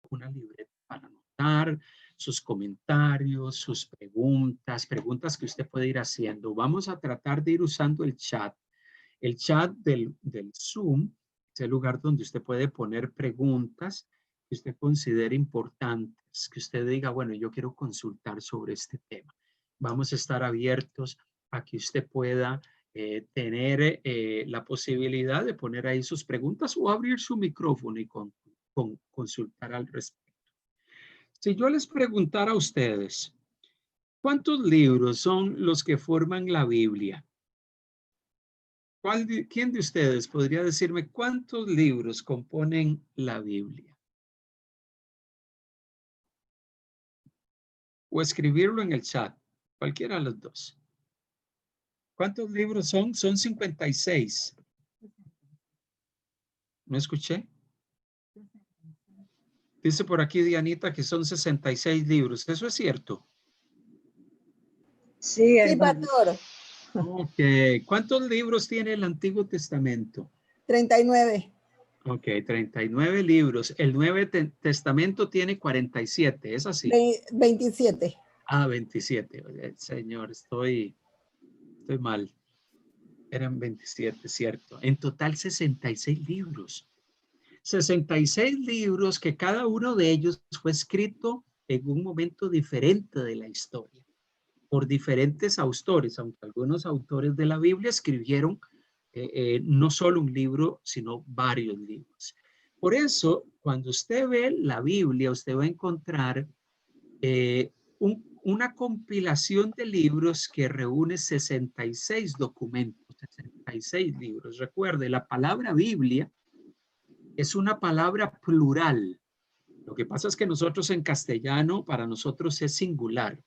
una libreta para anotar sus comentarios, sus preguntas, preguntas que usted puede ir haciendo. Vamos a tratar de ir usando el chat. El chat del Zoom es el lugar donde usted puede poner preguntas que usted considere importantes, que usted diga, bueno, yo quiero consultar sobre este tema. Vamos a estar abiertos a que usted pueda tener la posibilidad de poner ahí sus preguntas o abrir su micrófono y consultar al respecto. Si yo les preguntara a ustedes, ¿cuántos libros son los que forman la Biblia? ¿Quién de ustedes podría decirme cuántos libros componen la Biblia? O escribirlo en el chat, cualquiera de los dos. ¿Cuántos libros son? Son 56. ¿No escuché? Dice por aquí Dianita que son 66 libros. ¿Eso es cierto? Sí, Sí, pastor. Ok. ¿Cuántos libros tiene el Antiguo Testamento? 39. Ok, 39 libros. El Nuevo Testamento tiene 47, ¿es así? 27. Ah, 27. Señor, estoy mal. Eran 27, cierto. En total 66 libros. 66 libros que cada uno de ellos fue escrito en un momento diferente de la historia, por diferentes autores, aunque algunos autores de la Biblia escribieron no solo un libro, sino varios libros. Por eso, cuando usted ve la Biblia, usted va a encontrar una compilación de libros que reúne 66 documentos, 66 libros. Recuerde, la palabra Biblia es una palabra plural. Lo que pasa es que nosotros en castellano, para nosotros es singular.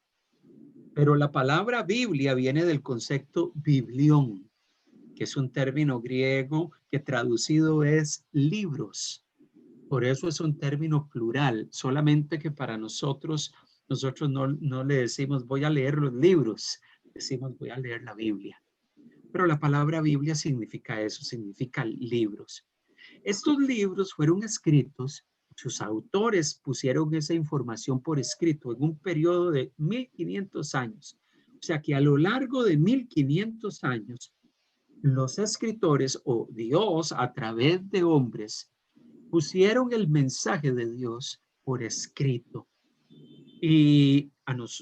Pero la palabra Biblia viene del concepto biblión, que es un término griego que traducido es libros. Por eso es un término plural, solamente que para nosotros no le decimos voy a leer los libros, decimos voy a leer la Biblia. Pero la palabra Biblia significa eso, significa libros. Estos libros fueron escritos, sus autores pusieron esa información por escrito en un periodo de 1500 años. O sea que a lo largo de 1500 años, los escritores o Dios a través de hombres pusieron el mensaje de Dios por escrito. Y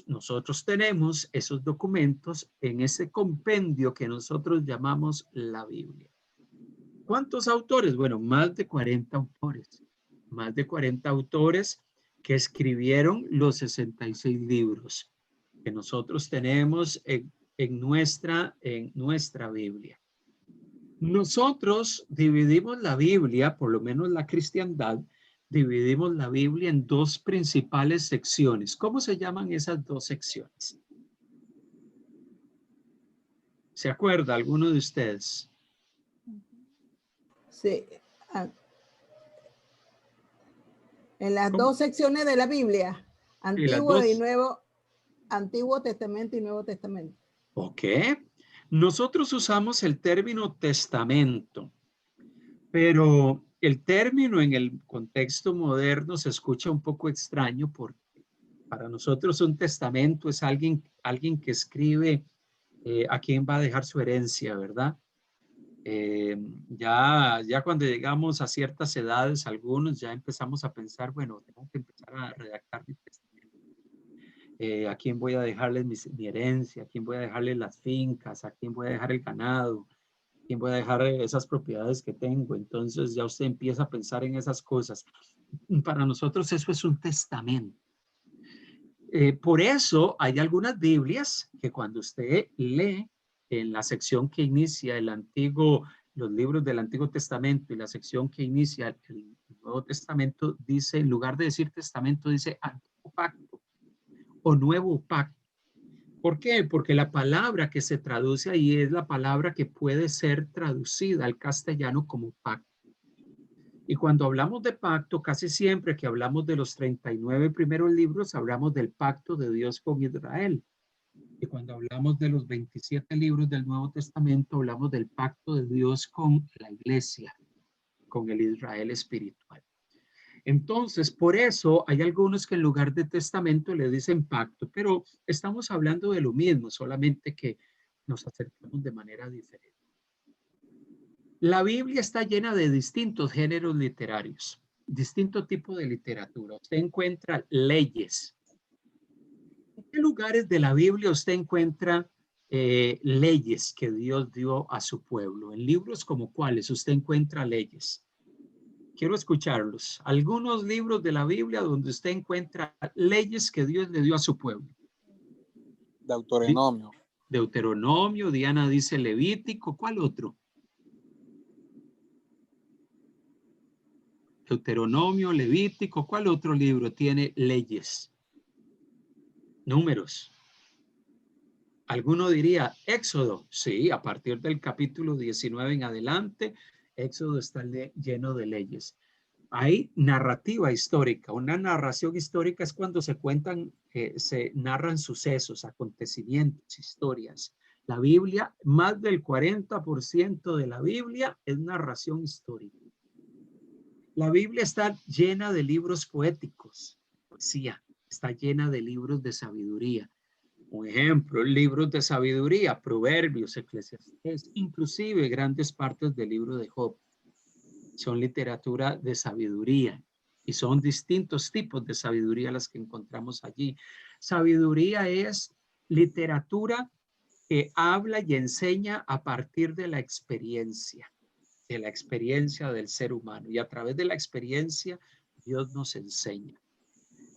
nosotros tenemos esos documentos en ese compendio que nosotros llamamos la Biblia. ¿Cuántos autores? Bueno, más de 40 autores. Más de 40 autores que escribieron los 66 libros que nosotros tenemos en nuestra Biblia. Nosotros dividimos la Biblia, por lo menos la cristiandad, dividimos la Biblia en dos principales secciones. ¿Cómo se llaman esas dos secciones? ¿Se acuerda alguno de ustedes? Sí. En las dos secciones de la Biblia, Antiguo y Nuevo, Antiguo Testamento y Nuevo Testamento. Ok. Nosotros usamos el término testamento, pero el término en el contexto moderno se escucha un poco extraño porque para nosotros un testamento es alguien que escribe a quién va a dejar su herencia, ¿verdad? Ya cuando llegamos a ciertas edades, algunos ya empezamos a pensar, bueno, tengo que empezar a redactar mi testamento. ¿A quién voy a dejarle mi herencia? ¿A quién voy a dejarle las fincas? ¿A quién voy a dejar el ganado? ¿A quién voy a dejar esas propiedades que tengo? Entonces ya usted empieza a pensar en esas cosas. Para nosotros eso es un testamento. Por eso hay algunas Biblias que cuando usted lee en la sección que inicia los libros del Antiguo Testamento y la sección que inicia el Nuevo Testamento, dice, en lugar de decir testamento, dice Antiguo Pacto o Nuevo Pacto. ¿Por qué? Porque la palabra que se traduce ahí es la palabra que puede ser traducida al castellano como pacto. Y cuando hablamos de pacto, casi siempre que hablamos de los 39 primeros libros, hablamos del pacto de Dios con Israel. Y cuando hablamos de los 27 libros del Nuevo Testamento, hablamos del pacto de Dios con la iglesia, con el Israel espiritual. Entonces, por eso hay algunos que en lugar de testamento le dicen pacto, pero estamos hablando de lo mismo, solamente que nos acercamos de manera diferente. La Biblia está llena de distintos géneros literarios, distinto tipo de literatura. Usted encuentra leyes. ¿En qué lugares de la Biblia usted encuentra leyes que Dios dio a su pueblo? En libros como cuáles usted encuentra leyes. Quiero escucharlos. Algunos libros de la Biblia donde usted encuentra leyes que Dios le dio a su pueblo. Deuteronomio. Deuteronomio, Diana dice Levítico. ¿Cuál otro? Deuteronomio, Levítico. ¿Cuál otro libro tiene leyes? Números. Alguno diría Éxodo. Sí, a partir del capítulo 19 en adelante, Éxodo está lleno de leyes. Hay narrativa histórica. Una narración histórica es cuando se cuentan, se narran sucesos, acontecimientos, historias. La Biblia, más del 40% de la Biblia es narración histórica. La Biblia está llena de libros poéticos, poesía, está llena de libros de sabiduría. Un ejemplo, libros de sabiduría, Proverbios, Eclesiastés, inclusive grandes partes del libro de Job. Son literatura de sabiduría y son distintos tipos de sabiduría las que encontramos allí. Sabiduría es literatura que habla y enseña a partir de la experiencia del ser humano, y a través de la experiencia Dios nos enseña.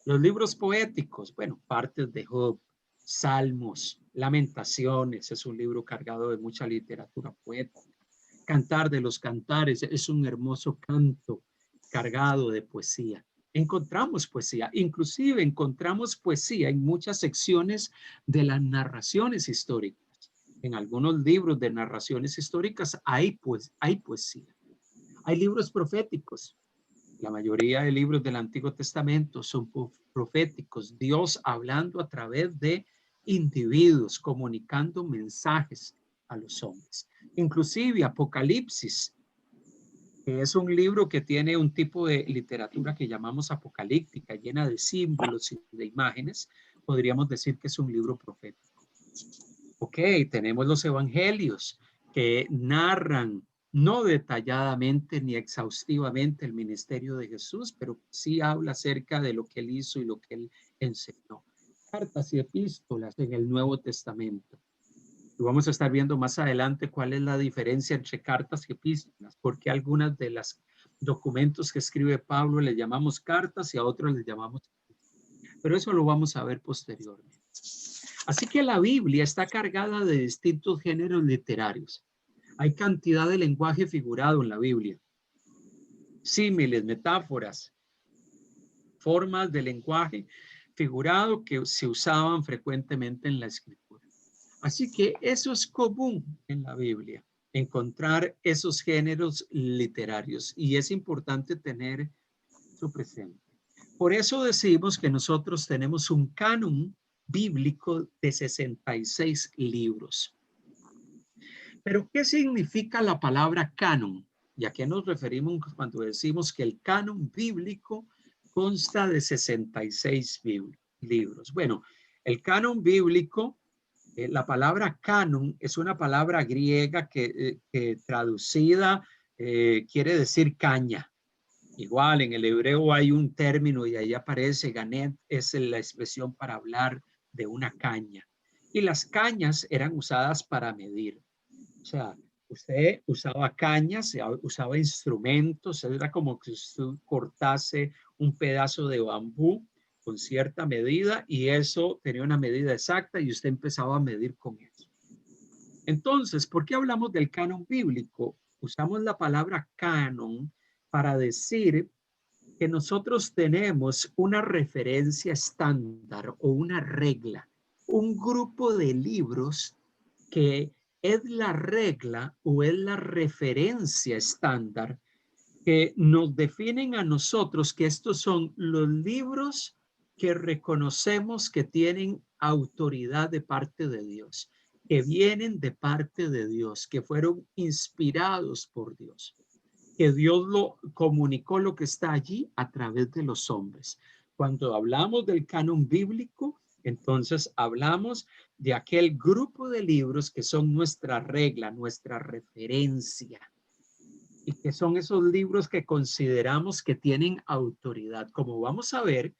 Los libros poéticos, bueno, partes de Job, Salmos, Lamentaciones, es un libro cargado de mucha literatura poética. Cantar de los Cantares es un hermoso canto cargado de poesía. Encontramos poesía, inclusive encontramos poesía en muchas secciones de las narraciones históricas. En algunos libros de narraciones históricas hay poesía. Hay libros proféticos. La mayoría de libros del Antiguo Testamento son proféticos. Dios hablando a través de individuos, comunicando mensajes a los hombres. Inclusive Apocalipsis, que es un libro que tiene un tipo de literatura que llamamos apocalíptica, llena de símbolos y de imágenes, podríamos decir que es un libro profético. Ok, tenemos los evangelios que narran no detalladamente ni exhaustivamente el ministerio de Jesús, pero sí habla acerca de lo que él hizo y lo que él enseñó. Cartas y epístolas en el Nuevo Testamento. Y vamos a estar viendo más adelante cuál es la diferencia entre cartas y epístolas, porque algunas de las documentos que escribe Pablo le llamamos cartas y a otros les llamamos epístolas. Pero eso lo vamos a ver posteriormente. Así que la Biblia está cargada de distintos géneros literarios. Hay cantidad de lenguaje figurado en la Biblia. Símiles, metáforas, formas de lenguaje figurado que se usaban frecuentemente en la escritura. Así que eso es común en la Biblia, encontrar esos géneros literarios, y es importante tener eso presente. Por eso decimos que nosotros tenemos un canon bíblico de 66 libros. Pero, ¿qué significa la palabra canon? ¿Y a qué nos referimos cuando decimos que el canon bíblico consta de 66 libros? Bueno, el canon bíblico, la palabra canon es una palabra griega que traducida quiere decir caña. Igual en el hebreo hay un término y ahí aparece ganet, es la expresión para hablar de una caña. Y las cañas eran usadas para medir. O sea, usted usaba cañas, usaba instrumentos, era como que usted cortase un pedazo de bambú con cierta medida y eso tenía una medida exacta y usted empezaba a medir con eso. Entonces, ¿por qué hablamos del canon bíblico? Usamos la palabra canon para decir que nosotros tenemos una referencia estándar o una regla, un grupo de libros que es la regla o es la referencia estándar que nos definen a nosotros que estos son los libros que reconocemos que tienen autoridad de parte de Dios, que vienen de parte de Dios, que fueron inspirados por Dios. que Dios lo comunicó lo que está allí a través de los hombres. Cuando hablamos del canon bíblico, entonces hablamos de aquel grupo de libros que son nuestra regla, nuestra referencia, y que son esos libros que consideramos que tienen autoridad. Como vamos a ver,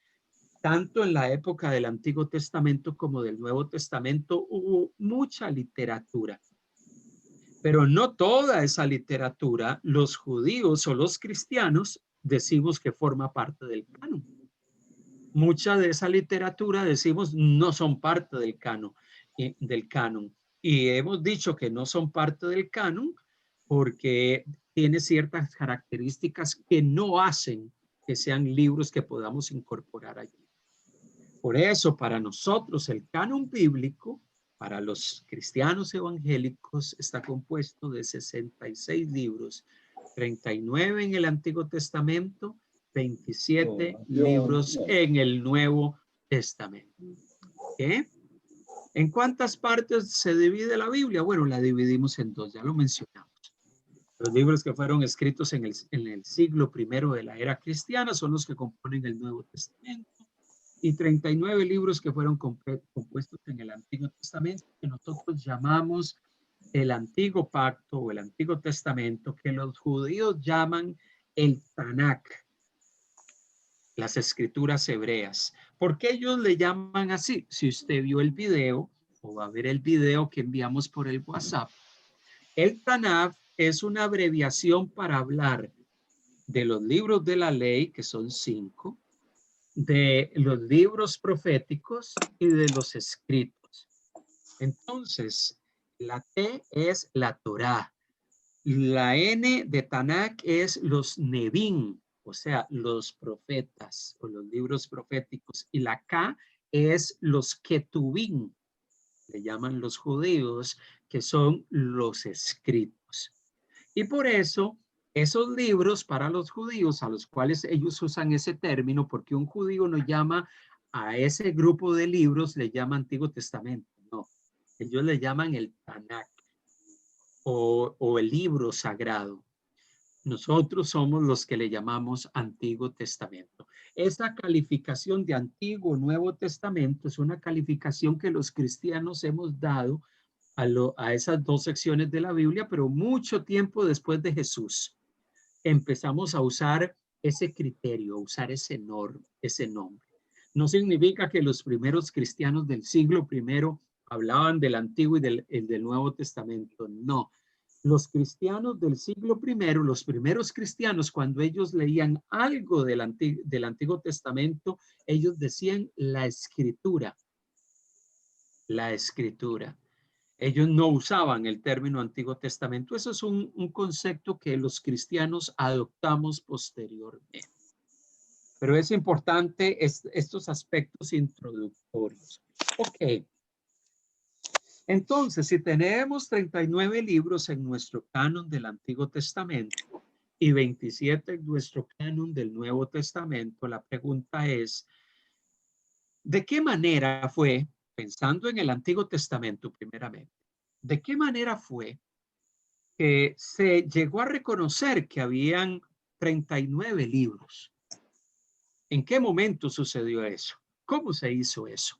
tanto en la época del Antiguo Testamento como del Nuevo Testamento hubo mucha literatura. Pero no toda esa literatura, los judíos o los cristianos, decimos que forma parte del canon. Mucha de esa literatura, decimos, no son parte del canon. Y hemos dicho que no son parte del canon porque tiene ciertas características que no hacen que sean libros que podamos incorporar allí. Por eso, para nosotros, el canon bíblico, para los cristianos evangélicos, está compuesto de 66 libros, 39 en el Antiguo Testamento, 27 libros en el Nuevo Testamento. ¿Qué? ¿En cuántas partes se divide la Biblia? Bueno, la dividimos en dos, ya lo mencionamos. Los libros que fueron escritos en el siglo primero de la era cristiana son los que componen el Nuevo Testamento. Y 39 libros que fueron compuestos en el Antiguo Testamento, que nosotros llamamos el Antiguo Pacto o el Antiguo Testamento, que los judíos llaman el Tanakh, las escrituras hebreas. ¿Por qué ellos le llaman así? Si usted vio el video, o va a ver el video que enviamos por el WhatsApp, el Tanakh es una abreviación para hablar de los libros de la ley, que son 5, de los libros proféticos y de los escritos. Entonces, la T es la Torá. La N de Tanakh es los Nevim, o sea, los profetas o los libros proféticos. Y la K es los Ketubim, le llaman los judíos, que son los escritos. Y por eso, esos libros para los judíos, a los cuales ellos usan ese término, porque un judío no llama a ese grupo de libros, le llama Antiguo Testamento. No, ellos le llaman el Tanakh o el libro sagrado. Nosotros somos los que le llamamos Antiguo Testamento. Esta calificación de Antiguo Nuevo Testamento es una calificación que los cristianos hemos dado a esas dos secciones de la Biblia, pero mucho tiempo después de Jesús empezamos a usar ese criterio, a usar ese nombre. No significa que los primeros cristianos del siglo primero hablaban del Antiguo y del Nuevo Testamento, no. Los cristianos del siglo primero, los primeros cristianos, cuando ellos leían algo del Antiguo Testamento, ellos decían la escritura. La escritura. Ellos no usaban el término Antiguo Testamento. Eso es un concepto que los cristianos adoptamos posteriormente. Pero es importante estos aspectos introductorios. Ok. Entonces, si tenemos 39 libros en nuestro canon del Antiguo Testamento y 27 en nuestro canon del Nuevo Testamento, la pregunta es, ¿de qué manera fue, pensando en el Antiguo Testamento primeramente, de qué manera fue que se llegó a reconocer que habían 39 libros? ¿En qué momento sucedió eso? ¿Cómo se hizo eso?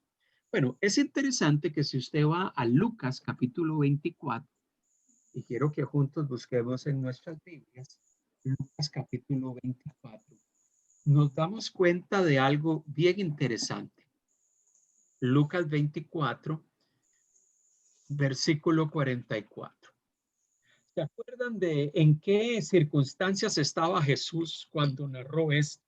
Bueno, es interesante que si usted va a Lucas capítulo 24, y quiero que juntos busquemos en nuestras Biblias, Lucas capítulo 24, nos damos cuenta de algo bien interesante. Lucas 24, versículo 44. ¿Se acuerdan de en qué circunstancias estaba Jesús cuando narró esto?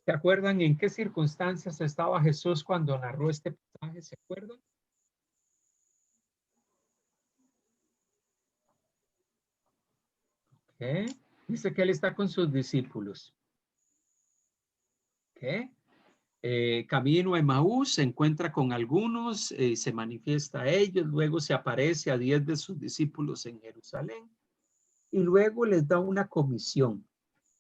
¿Se acuerdan en qué circunstancias estaba Jesús cuando narró este pasaje? ¿Se acuerdan? ¿Qué? Dice que él está con sus discípulos. ¿Qué? Camino a Emaús, se encuentra con algunos, se manifiesta a ellos, luego se aparece a 10 de sus discípulos en Jerusalén y luego les da una comisión.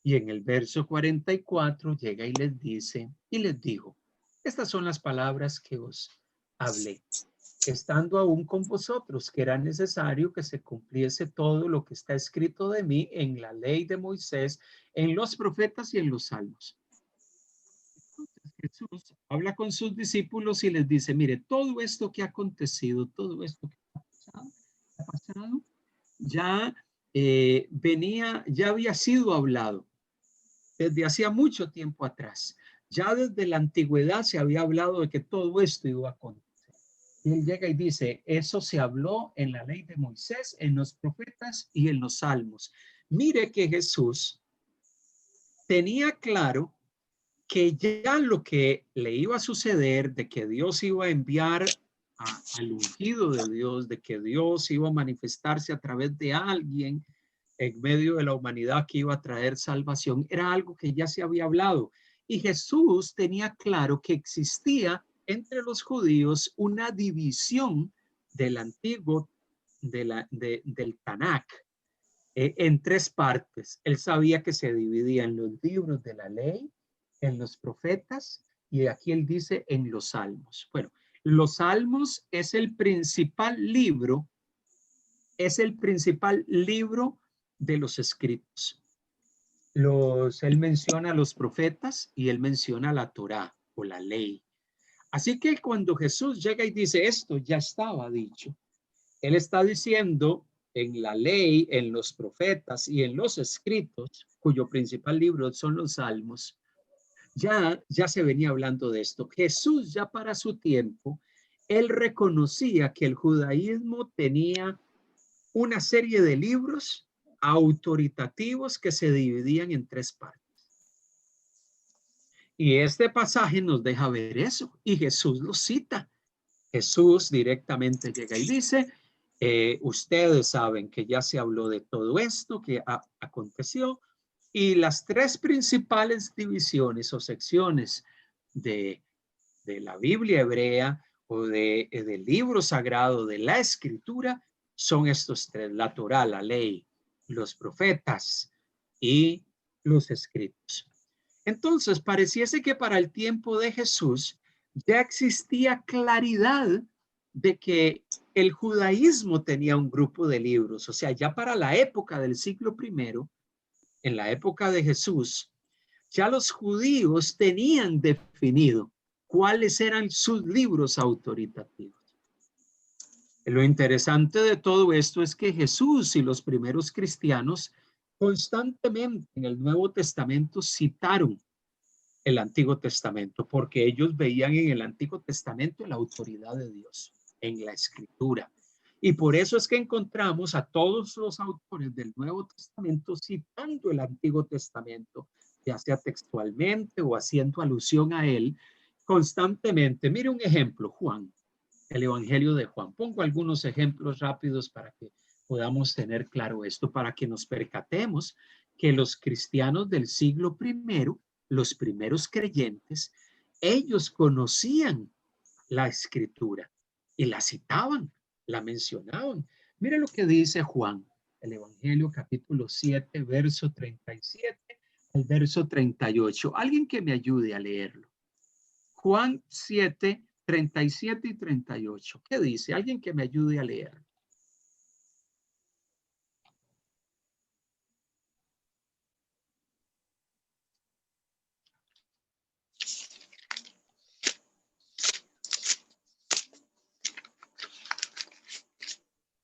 Y en el verso 44 llega y les dice, y les dijo, estas son las palabras que os hablé. estando aún con vosotros, que era necesario que se cumpliese todo lo que está escrito de mí en la ley de Moisés, en los profetas y en los salmos. Entonces Jesús habla con sus discípulos y les dice, mire, todo esto que ha acontecido, todo esto que ha pasado ya ya había sido hablado desde hacía mucho tiempo atrás. Ya desde la antigüedad se había hablado de que todo esto iba a acontecer. Y él llega y dice, eso se habló en la ley de Moisés, en los profetas y en los salmos. Mire que Jesús tenía claro que ya lo que le iba a suceder, de que Dios iba a enviar al ungido de Dios, de que Dios iba a manifestarse a través de alguien en medio de la humanidad que iba a traer salvación, era algo que ya se había hablado. Y Jesús tenía claro que existía entre los judíos una división del antiguo, del Tanakh, en tres partes. Él sabía que se dividía en los libros de la ley, en los profetas, y aquí él dice en los salmos. Bueno, los salmos es el principal libro de los escritos. Él menciona a los profetas y él menciona la Torá o la ley. Así que cuando Jesús llega y dice esto ya estaba dicho, él está diciendo en la ley, en los profetas y en los escritos, cuyo principal libro son los salmos, ya se venía hablando de esto. Jesús ya para su tiempo, él reconocía que el judaísmo tenía una serie de libros autoritativos que se dividían en tres partes. Y este pasaje nos deja ver eso, y Jesús lo cita. Jesús directamente llega y dice, ustedes saben que ya se habló de todo esto que aconteció, y las tres principales divisiones o secciones de la Biblia hebrea o del libro sagrado de la escritura son estos tres: la Torá, la ley, los profetas y los escritos. Entonces, pareciese que para el tiempo de Jesús ya existía claridad de que el judaísmo tenía un grupo de libros. O sea, ya para la época del siglo I, en la época de Jesús, ya los judíos tenían definido cuáles eran sus libros autoritativos. Lo interesante de todo esto es que Jesús y los primeros cristianos constantemente en el Nuevo Testamento citaron el Antiguo Testamento, porque ellos veían en el Antiguo Testamento la autoridad de Dios en la Escritura. Y por eso es que encontramos a todos los autores del Nuevo Testamento citando el Antiguo Testamento, ya sea textualmente o haciendo alusión a él constantemente. Mire un ejemplo, Juan, el Evangelio de Juan. Pongo algunos ejemplos rápidos para que podamos tener claro esto, para que nos percatemos que los cristianos del siglo I, los primeros creyentes, ellos conocían la escritura y la citaban, la mencionaban. Mira lo que dice Juan, el Evangelio capítulo 7, verso 37 al verso 38. Alguien que me ayude a leerlo. Juan 7, 37 y 38. ¿Qué dice? Alguien que me ayude a leerlo.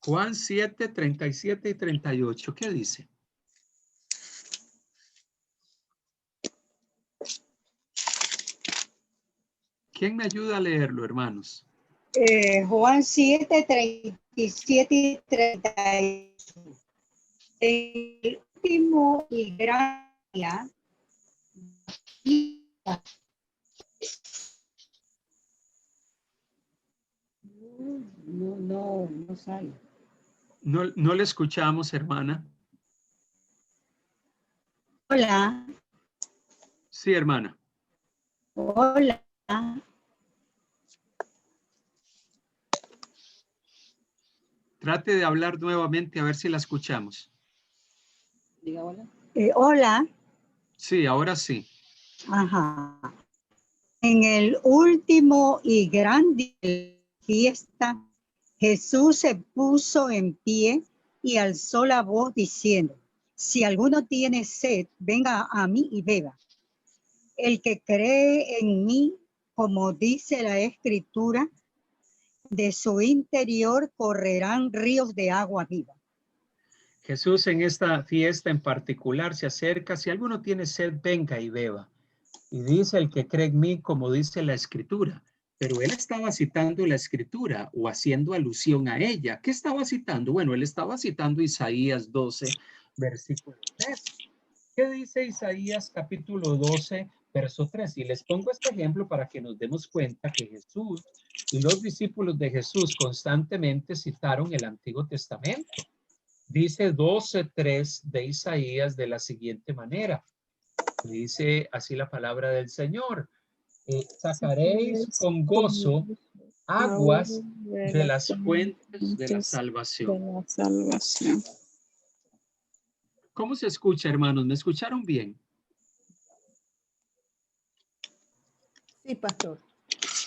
Juan 7, 37 y 38. ¿Qué dice? ¿Quién me ayuda a leerlo, hermanos? Juan 7, 37 y 38. El último y gran día. No sale. No le escuchamos, hermana. Hola. Sí, hermana. Hola. Trate de hablar nuevamente a ver si la escuchamos. Diga hola. Hola. Sí, ahora sí. Ajá. En el último y gran día de la fiesta Jesús se puso en pie y alzó la voz diciendo, si alguno tiene sed, venga a mí y beba. El que cree en mí, como dice la Escritura, de su interior correrán ríos de agua viva. Jesús en esta fiesta en particular se acerca, si alguno tiene sed, venga y beba. Y dice el que cree en mí, como dice la Escritura. Pero él estaba citando la Escritura o haciendo alusión a ella. ¿Qué estaba citando? Bueno, él estaba citando Isaías 12, versículo 3. ¿Qué dice Isaías capítulo 12, verso 3? Y les pongo este ejemplo para que nos demos cuenta que Jesús y los discípulos de Jesús constantemente citaron el Antiguo Testamento. Dice 12:3 de Isaías de la siguiente manera. Dice así la palabra del Señor. Sacaréis con gozo aguas de las fuentes de la salvación. ¿Cómo se escucha, hermanos? ¿Me escucharon bien? Sí, pastor.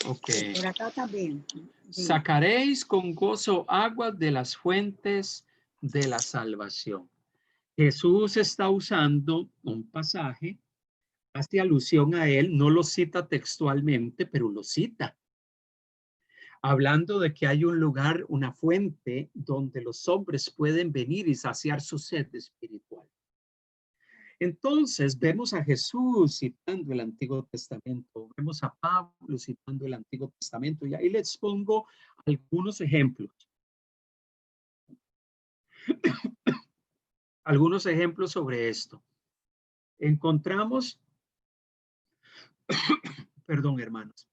Ok. Por acá también. Sacaréis con gozo aguas de las fuentes de la salvación. Jesús está usando un pasaje, hace alusión a él, no lo cita textualmente, pero lo cita. Hablando de que hay un lugar, una fuente donde los hombres pueden venir y saciar su sed espiritual. Entonces vemos a Jesús citando el Antiguo Testamento, vemos a Pablo citando el Antiguo Testamento y ahí les pongo algunos ejemplos. Algunos ejemplos sobre esto. Encontramos, perdón hermanos,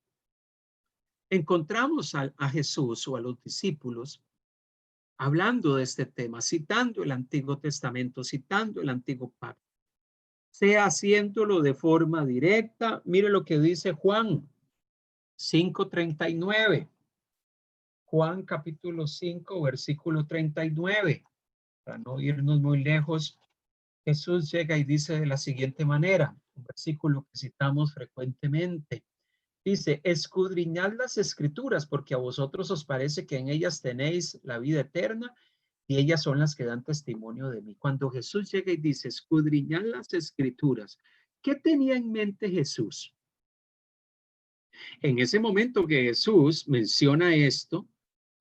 encontramos a Jesús o a los discípulos hablando de este tema, citando el Antiguo Testamento, citando el Antiguo Pacto, sea haciéndolo de forma directa. Mire lo que dice Juan 5:39. Juan capítulo 5, versículo 39. Para no irnos muy lejos, Jesús llega y dice de la siguiente manera, un versículo que citamos frecuentemente. Dice, escudriñad las escrituras porque a vosotros os parece que en ellas tenéis la vida eterna y ellas son las que dan testimonio de mí. Cuando Jesús llega y dice, escudriñad las escrituras, ¿qué tenía en mente Jesús? En ese momento que Jesús menciona esto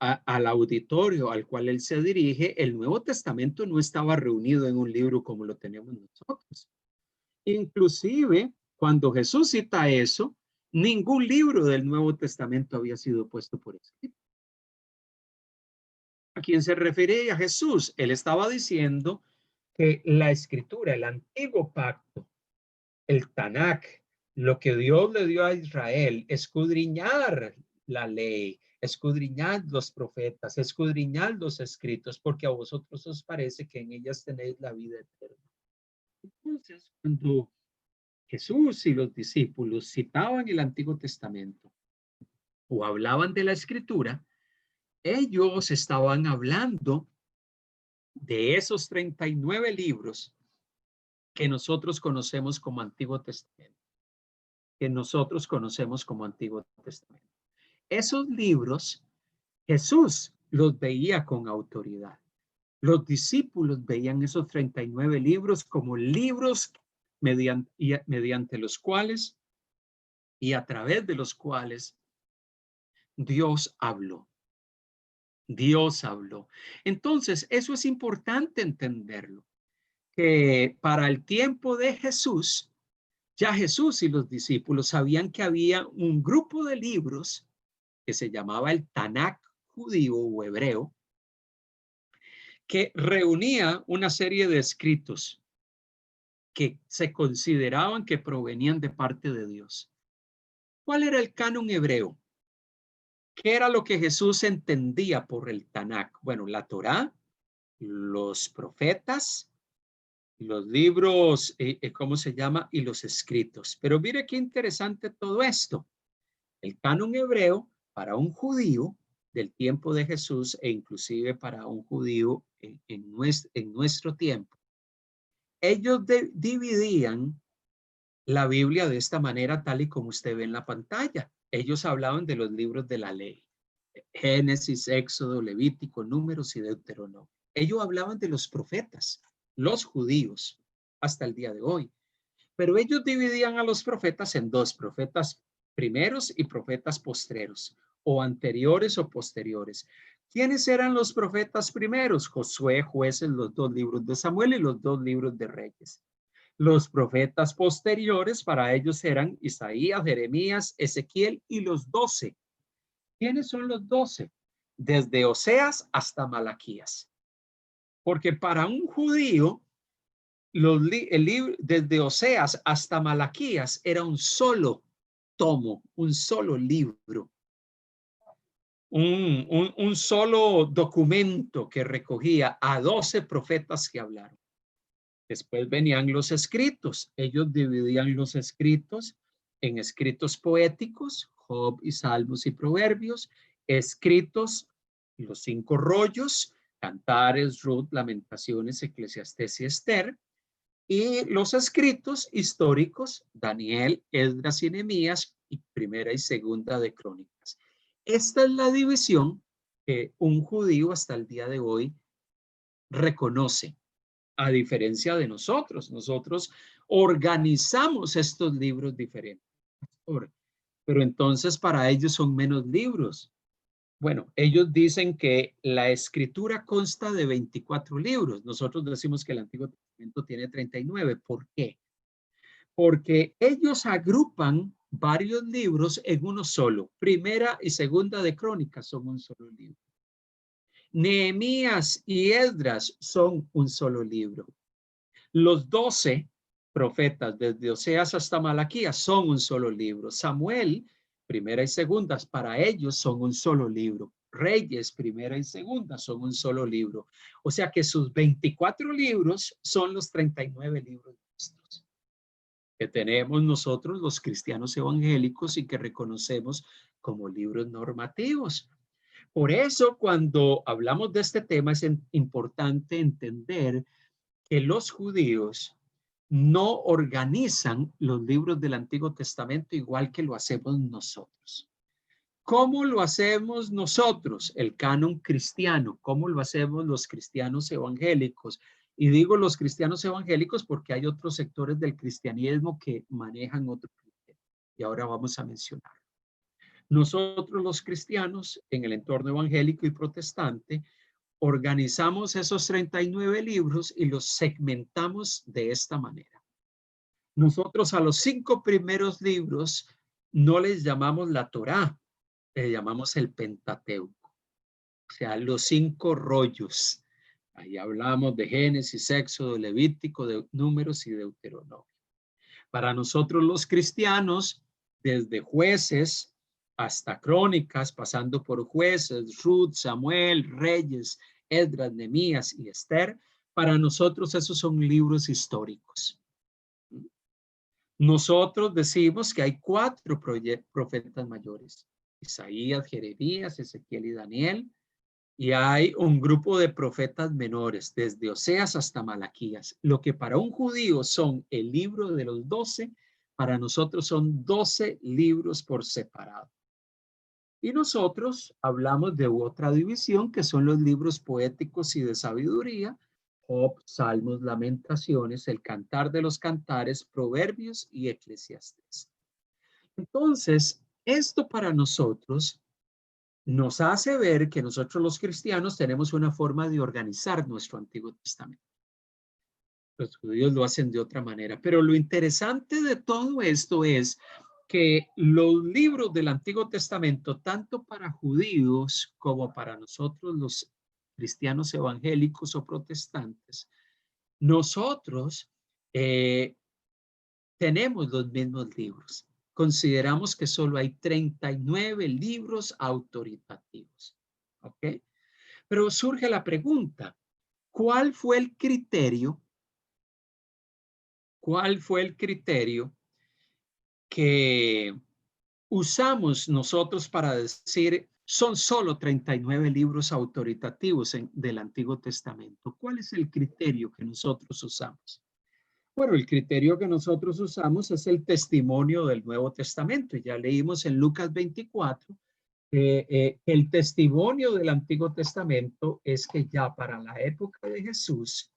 al auditorio al cual él se dirige, el Nuevo Testamento no estaba reunido en un libro como lo tenemos nosotros. Inclusive, cuando Jesús cita eso, ningún libro del Nuevo Testamento había sido puesto por escrito. ¿A quién se refería Jesús? Él estaba diciendo que la escritura, el antiguo pacto, el Tanakh, lo que Dios le dio a Israel, escudriñar la ley, escudriñar los profetas, escudriñar los escritos, porque a vosotros os parece que en ellas tenéis la vida eterna. Entonces, cuando Jesús y los discípulos citaban el Antiguo Testamento o hablaban de la escritura, ellos estaban hablando de esos 39 libros que nosotros conocemos como Antiguo Testamento. Esos libros, Jesús los veía con autoridad. Los discípulos veían esos 39 libros como libros mediante los cuales y a través de los cuales Dios habló. Dios habló. Entonces, eso es importante entenderlo, que para el tiempo de Jesús, ya Jesús y los discípulos sabían que había un grupo de libros que se llamaba el Tanakh judío o hebreo, que reunía una serie de escritos que se consideraban que provenían de parte de Dios. ¿Cuál era el canon hebreo? ¿Qué era lo que Jesús entendía por el Tanakh? Bueno, la Torá, los profetas, los libros, ¿cómo se llama? Y los escritos. Pero mire qué interesante todo esto. El canon hebreo para un judío del tiempo de Jesús e inclusive para un judío en nuestro tiempo. Ellos dividían la Biblia de esta manera tal y como usted ve en la pantalla. Ellos hablaban de los libros de la ley. Génesis, Éxodo, Levítico, Números y Deuteronomio. Ellos hablaban de los profetas, los judíos, hasta el día de hoy. Pero ellos dividían a los profetas en dos, profetas primeros y profetas postreros, o anteriores o posteriores. ¿Quiénes eran los profetas primeros? Josué, Jueces, los 2 libros de Samuel y los 2 libros de Reyes. Los profetas posteriores para ellos eran Isaías, Jeremías, Ezequiel y los 12. ¿Quiénes son los 12? Desde Oseas hasta Malaquías. Porque para un judío, el libro desde Oseas hasta Malaquías era un solo tomo, un solo libro, un solo documento que recogía a 12 profetas que hablaron. Después venían los escritos. Ellos dividían los escritos en escritos poéticos, Job y Salmos y Proverbios, escritos, los 5 rollos, Cantares, Ruth, Lamentaciones, Eclesiastés y Esther, y los escritos históricos, Daniel, Esdras y Nehemías, y Primera y Segunda de Crónicas. Esta es la división que un judío hasta el día de hoy reconoce. A diferencia de nosotros, nosotros organizamos estos libros diferentes. Pero entonces para ellos son menos libros. Bueno, ellos dicen que la escritura consta de 24 libros. Nosotros decimos que el Antiguo Testamento tiene 39. ¿Por qué? Porque ellos agrupan varios libros en uno solo. Primera y Segunda de Crónicas son un solo libro. Nehemías y Esdras son un solo libro. Los 12 profetas, desde Oseas hasta Malaquías, son un solo libro. Samuel, Primera y Segunda, para ellos son un solo libro. Reyes, Primera y Segunda, son un solo libro. O sea que sus 24 libros son los 39 libros nuestros que tenemos nosotros los cristianos evangélicos y que reconocemos como libros normativos. Por eso, cuando hablamos de este tema, es importante entender que los judíos no organizan los libros del Antiguo Testamento igual que lo hacemos nosotros. ¿Cómo lo hacemos nosotros? El canon cristiano. ¿Cómo lo hacemos los cristianos evangélicos? Y digo los cristianos evangélicos porque hay otros sectores del cristianismo que manejan otro criterio. Y ahora vamos a mencionar. Nosotros los cristianos en el entorno evangélico y protestante organizamos esos 39 libros y los segmentamos de esta manera. Nosotros a los 5 primeros libros no les llamamos la Torá, le llamamos el Pentateuco, o sea, los 5 rollos. Ahí hablamos de Génesis, Éxodo, Levítico, de Números y Deuteronomio. Para nosotros los cristianos, desde Jueces hasta Crónicas, pasando por Jueces, Ruth, Samuel, Reyes, Esdras, Nehemías y Esther, para nosotros esos son libros históricos. Nosotros decimos que hay 4 profetas mayores: Isaías, Jeremías, Ezequiel y Daniel, y hay un grupo de profetas menores, desde Oseas hasta Malaquías. Lo que para un judío son el libro de los 12, para nosotros son 12 libros por separado. Y nosotros hablamos de otra división que son los libros poéticos y de sabiduría: Job, Salmos, Lamentaciones, el Cantar de los Cantares, Proverbios y Eclesiastés. Entonces, esto para nosotros nos hace ver que nosotros los cristianos tenemos una forma de organizar nuestro Antiguo Testamento. Los judíos lo hacen de otra manera, pero lo interesante de todo esto es que los libros del Antiguo Testamento, tanto para judíos como para nosotros los cristianos evangélicos o protestantes, nosotros tenemos los mismos libros. Consideramos que solo hay 39 libros autoritativos. ¿Ok? Pero surge la pregunta, ¿cuál fue el criterio? ¿Cuál fue el criterio que usamos nosotros para decir son solo 39 libros autoritativos del Antiguo Testamento? ¿Cuál es el criterio que nosotros usamos? Bueno, el criterio que nosotros usamos es el testimonio del Nuevo Testamento. Ya leímos en Lucas 24 el testimonio del Antiguo Testamento es que ya para la época de Jesús,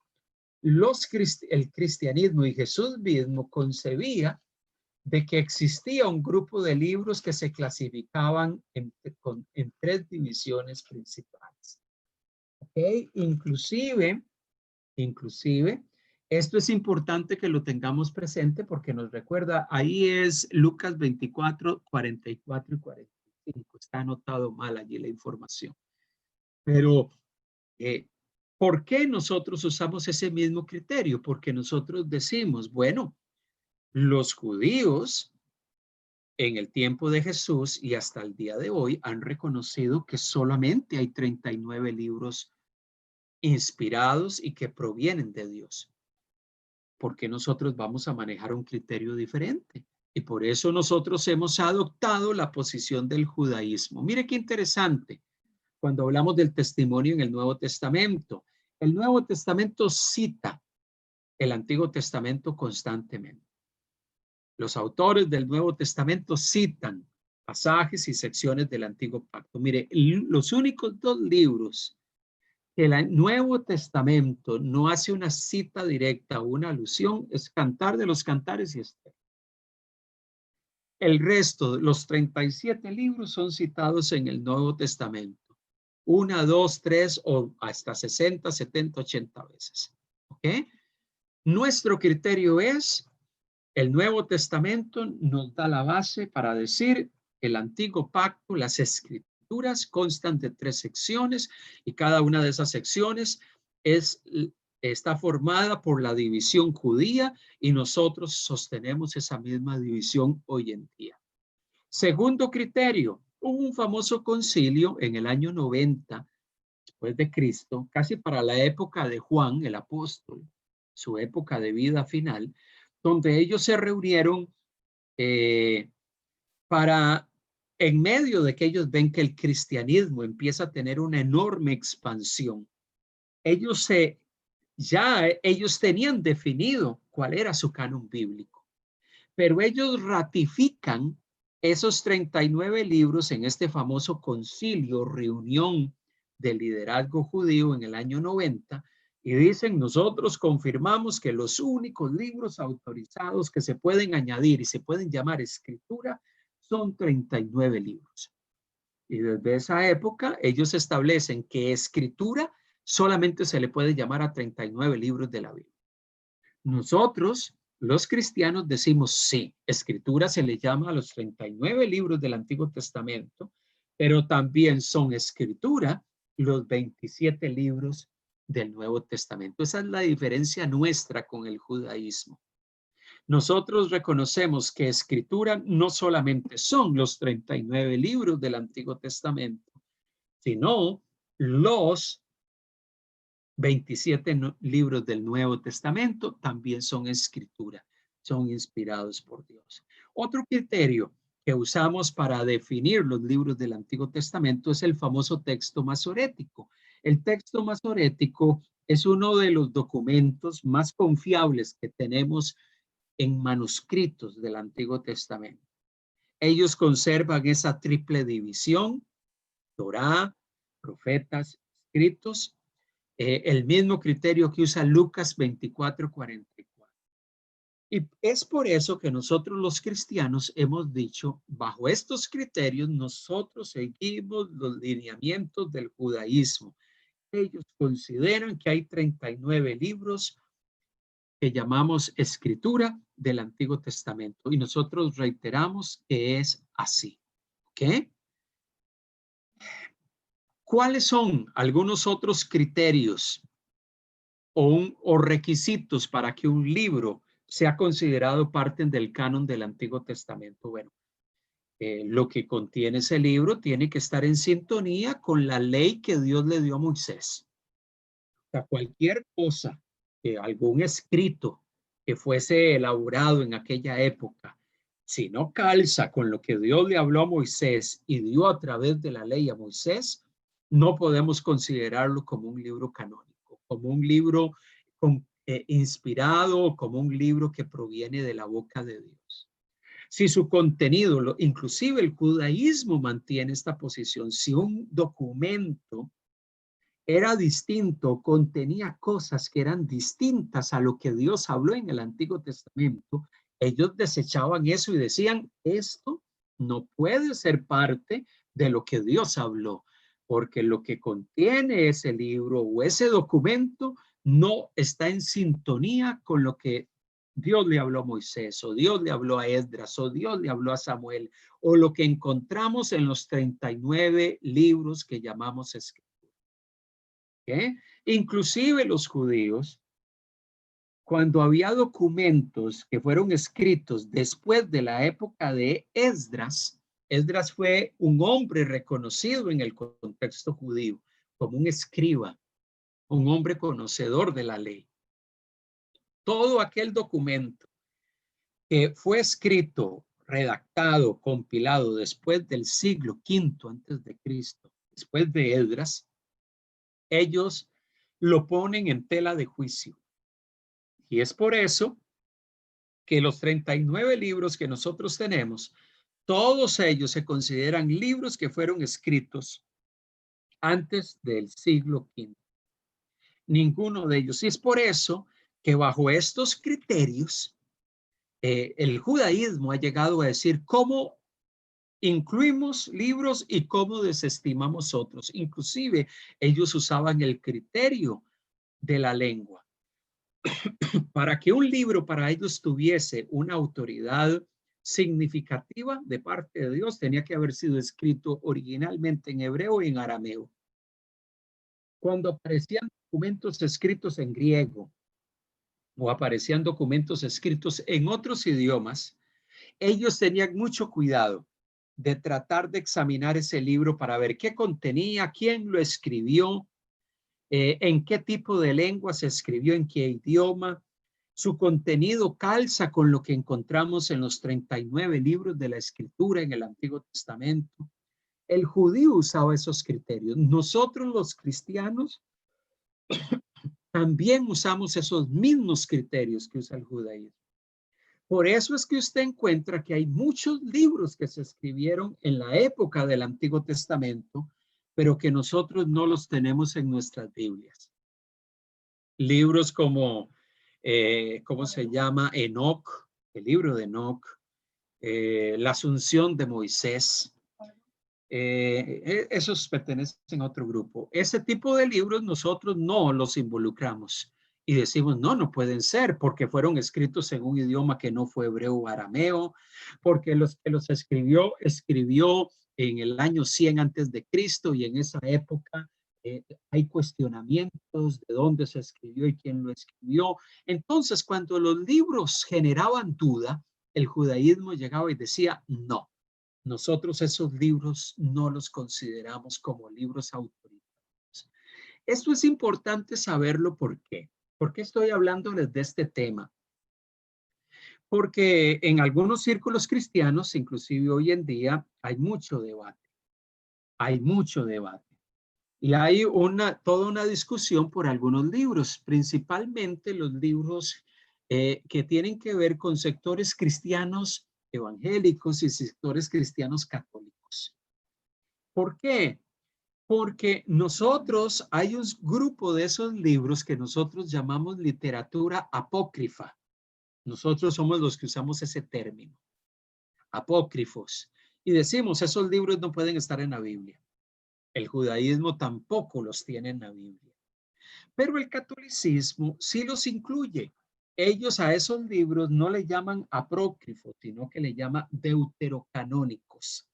el cristianismo y Jesús mismo concebía de que existía un grupo de libros que se clasificaban en tres divisiones principales. ¿Okay? Inclusive, esto es importante que lo tengamos presente porque nos recuerda, ahí es Lucas 24, 44 y 45. Está anotado mal allí la información. Pero, ¿por qué nosotros usamos ese mismo criterio? Porque nosotros decimos, bueno, los judíos en el tiempo de Jesús y hasta el día de hoy han reconocido que solamente hay 39 libros inspirados y que provienen de Dios. ¿Por qué nosotros vamos a manejar un criterio diferente? Y por eso nosotros hemos adoptado la posición del judaísmo. Mire qué interesante cuando hablamos del testimonio en el Nuevo Testamento. El Nuevo Testamento cita el Antiguo Testamento constantemente. Los autores del Nuevo Testamento citan pasajes y secciones del Antiguo Pacto. Mire, los únicos dos libros que el Nuevo Testamento no hace una cita directa o una alusión es Cantar de los Cantares y Esther. El resto, los 37 libros son citados en el Nuevo Testamento. 1, 2, 3 o hasta 60, 70, 80 veces. ¿Ok? Nuestro criterio es, el Nuevo Testamento nos da la base para decir el Antiguo Pacto, las Escrituras constan de 3 secciones y cada una de esas secciones está formada por la división judía y nosotros sostenemos esa misma división hoy en día. Segundo criterio, hubo un famoso concilio en el año 90 después de Cristo, casi para la época de Juan el apóstol, su época de vida final, donde ellos se reunieron para, en medio de que ellos ven que el cristianismo empieza a tener una enorme expansión, ellos tenían definido cuál era su canon bíblico, pero ellos ratifican esos 39 libros en este famoso concilio, reunión del liderazgo judío en el año 90, y dicen, nosotros confirmamos que los únicos libros autorizados que se pueden añadir y se pueden llamar escritura son 39 libros. Y desde esa época ellos establecen que escritura solamente se le puede llamar a 39 libros de la Biblia. Nosotros, los cristianos, decimos sí, escritura se le llama a los 39 libros del Antiguo Testamento, pero también son escritura los 27 libros del Nuevo Testamento. Esa es la diferencia nuestra con el judaísmo. Nosotros reconocemos que escritura no solamente son los 39 libros del Antiguo Testamento, sino los 27 libros del Nuevo Testamento también son escritura, son inspirados por Dios. Otro criterio que usamos para definir los libros del Antiguo Testamento es el famoso texto masorético. El texto masorético es uno de los documentos más confiables que tenemos en manuscritos del Antiguo Testamento. Ellos conservan esa triple división, Torá, profetas, escritos, el mismo criterio que usa Lucas 24:44. Y es por eso que nosotros los cristianos hemos dicho, bajo estos criterios, nosotros seguimos los lineamientos del judaísmo. Ellos consideran que hay 39 libros que llamamos escritura del Antiguo Testamento y nosotros reiteramos que es así. ¿Ok? ¿Cuáles son algunos otros criterios o requisitos para que un libro sea considerado parte del canon del Antiguo Testamento? Bueno, lo que contiene ese libro tiene que estar en sintonía con la ley que Dios le dio a Moisés. O sea, cualquier cosa, algún escrito que fuese elaborado en aquella época, si no calza con lo que Dios le habló a Moisés y dio a través de la ley a Moisés, no podemos considerarlo como un libro canónico, como un libro inspirado, como un libro que proviene de la boca de Dios. Si su contenido, inclusive el judaísmo mantiene esta posición, si un documento era distinto, contenía cosas que eran distintas a lo que Dios habló en el Antiguo Testamento, ellos desechaban eso y decían, esto no puede ser parte de lo que Dios habló, porque lo que contiene ese libro o ese documento no está en sintonía con lo que Dios le habló a Moisés, o Dios le habló a Esdras, o Dios le habló a Samuel, o lo que encontramos en los 39 libros que llamamos escritos. Inclusive los judíos, cuando había documentos que fueron escritos después de la época de Esdras, Esdras fue un hombre reconocido en el contexto judío como un escriba, un hombre conocedor de la ley. Todo aquel documento que fue escrito, redactado, compilado después del siglo V antes de Cristo, después de Esdras, ellos lo ponen en tela de juicio. Y es por eso que los 39 libros que nosotros tenemos, todos ellos se consideran libros que fueron escritos antes del siglo V. Ninguno de ellos. Y es por eso que bajo estos criterios, el judaísmo ha llegado a decir cómo incluimos libros y cómo desestimamos otros. Inclusive ellos usaban el criterio de la lengua. Para que un libro para ellos tuviese una autoridad significativa de parte de Dios, tenía que haber sido escrito originalmente en hebreo y en arameo. Cuando aparecían documentos escritos en griego o aparecían documentos escritos en otros idiomas, ellos tenían mucho cuidado de tratar de examinar ese libro para ver qué contenía, quién lo escribió, en qué tipo de lengua se escribió, en qué idioma. Su contenido calza con lo que encontramos en los 39 libros de la Escritura en el Antiguo Testamento. El judío usaba esos criterios. Nosotros los cristianos también usamos esos mismos criterios que usa el judaísmo. Por eso es que usted encuentra que hay muchos libros que se escribieron en la época del Antiguo Testamento, pero que nosotros no los tenemos en nuestras Biblias. Libros como, ¿cómo se llama? Enoc, el libro de Enoc, la Asunción de Moisés. Esos pertenecen a otro grupo. Ese tipo de libros nosotros no los involucramos y decimos, no, no pueden ser porque fueron escritos en un idioma que no fue hebreo o arameo, porque los que los escribió en el año 100 antes de Cristo y en esa época hay cuestionamientos de dónde se escribió y quién lo escribió. Entonces, cuando los libros generaban duda, el judaísmo llegaba y decía, no. Nosotros esos libros no los consideramos como libros autoritativos. Esto es importante saberlo. ¿Por qué? ¿Por qué estoy hablándoles de este tema? Porque en algunos círculos cristianos, inclusive hoy en día, hay mucho debate. Hay mucho debate. Y hay toda una discusión por algunos libros, principalmente los libros que tienen que ver con sectores cristianos evangélicos y sectores cristianos católicos. ¿Por qué? Porque nosotros, hay un grupo de esos libros que nosotros llamamos literatura apócrifa. Nosotros somos los que usamos ese término, apócrifos. Y decimos, esos libros no pueden estar en la Biblia. El judaísmo tampoco los tiene en la Biblia. Pero el catolicismo sí los incluye. Ellos a esos libros no le llaman apócrifos, sino que le llaman deuterocanónicos.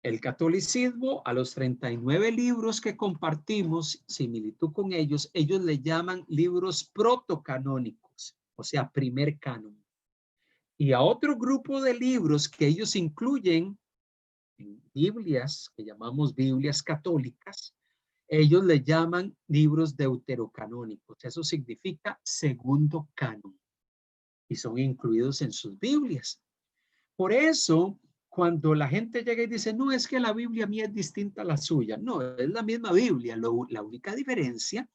El catolicismo, a los 39 libros que compartimos, similitud con ellos le llaman libros protocanónicos, o sea, primer canon. Y a otro grupo de libros que ellos incluyen en Biblias, que llamamos Biblias católicas, ellos le llaman libros deuterocanónicos. Eso significa segundo canon. Y son incluidos en sus Biblias. Por eso, cuando la gente llega y dice, no, es que la Biblia mía es distinta a la suya. No, es la misma Biblia. La única diferencia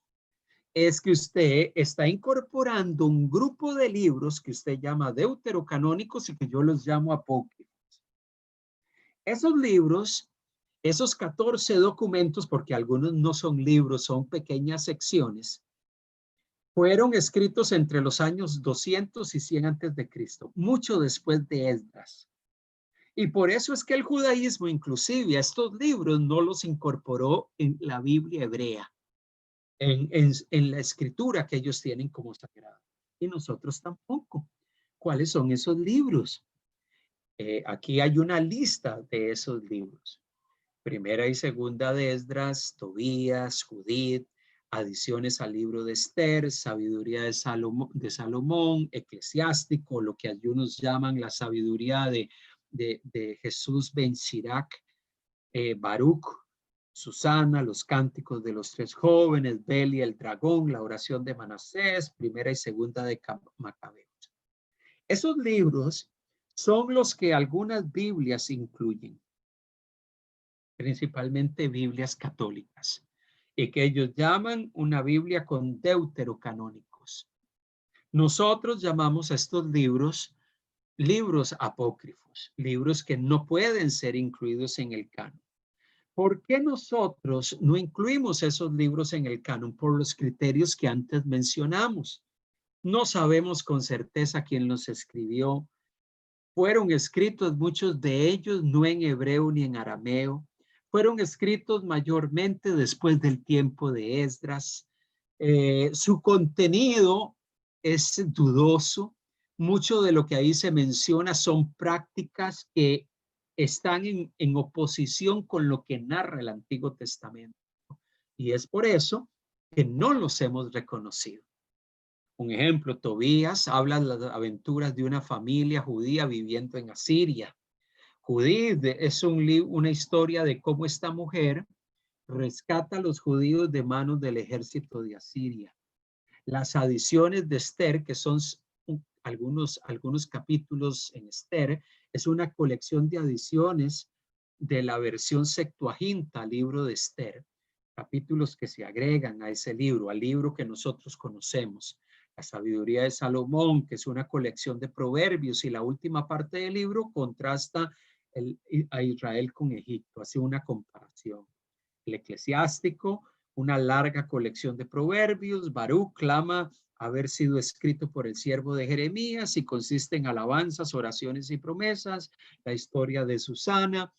es que usted está incorporando un grupo de libros que usted llama deuterocanónicos y que yo los llamo apócrifos. Esos libros, esos 14 documentos, porque algunos no son libros, son pequeñas secciones, fueron escritos entre los años 200 y 100 antes de Cristo, mucho después de Esdras. Y por eso es que el judaísmo, inclusive a estos libros, no los incorporó en la Biblia hebrea, en la escritura que ellos tienen como sagrada. Y nosotros tampoco. ¿Cuáles son esos libros? Aquí hay una lista de esos libros. Primera y segunda de Esdras, Tobías, Judith, adiciones al libro de Esther, sabiduría de Salomón, eclesiástico, lo que algunos llaman la sabiduría de Jesús ben Sirac, Baruch, Susana, los cánticos de los tres jóvenes, Beli, el dragón, la oración de Manasés, primera y segunda de Macabeos. Esos libros son los que algunas Biblias incluyen, principalmente Biblias católicas, y que ellos llaman una Biblia con deuterocanónicos. Nosotros llamamos a estos libros libros apócrifos, libros que no pueden ser incluidos en el canon. ¿Por qué nosotros no incluimos esos libros en el canon? Por los criterios que antes mencionamos. No sabemos con certeza quién los escribió. Fueron escritos muchos de ellos no en hebreo ni en arameo. Fueron escritos mayormente después del tiempo de Esdras. Su contenido es dudoso. Mucho de lo que ahí se menciona son prácticas que están en oposición con lo que narra el Antiguo Testamento. Y es por eso que no los hemos reconocido. Un ejemplo, Tobías habla de las aventuras de una familia judía viviendo en Asiria. Judith es una historia de cómo esta mujer rescata a los judíos de manos del ejército de Asiria. Las adiciones de Esther, que son algunos capítulos en Esther, es una colección de adiciones de la versión Septuaginta, libro de Esther, capítulos que se agregan a ese libro, al libro que nosotros conocemos. La sabiduría de Salomón, que es una colección de proverbios, y la última parte del libro contrasta a Israel con Egipto, hace una comparación. El eclesiástico, una larga colección de proverbios. Baruch clama haber sido escrito por el siervo de Jeremías y consiste en alabanzas, oraciones y promesas. La historia de Susana,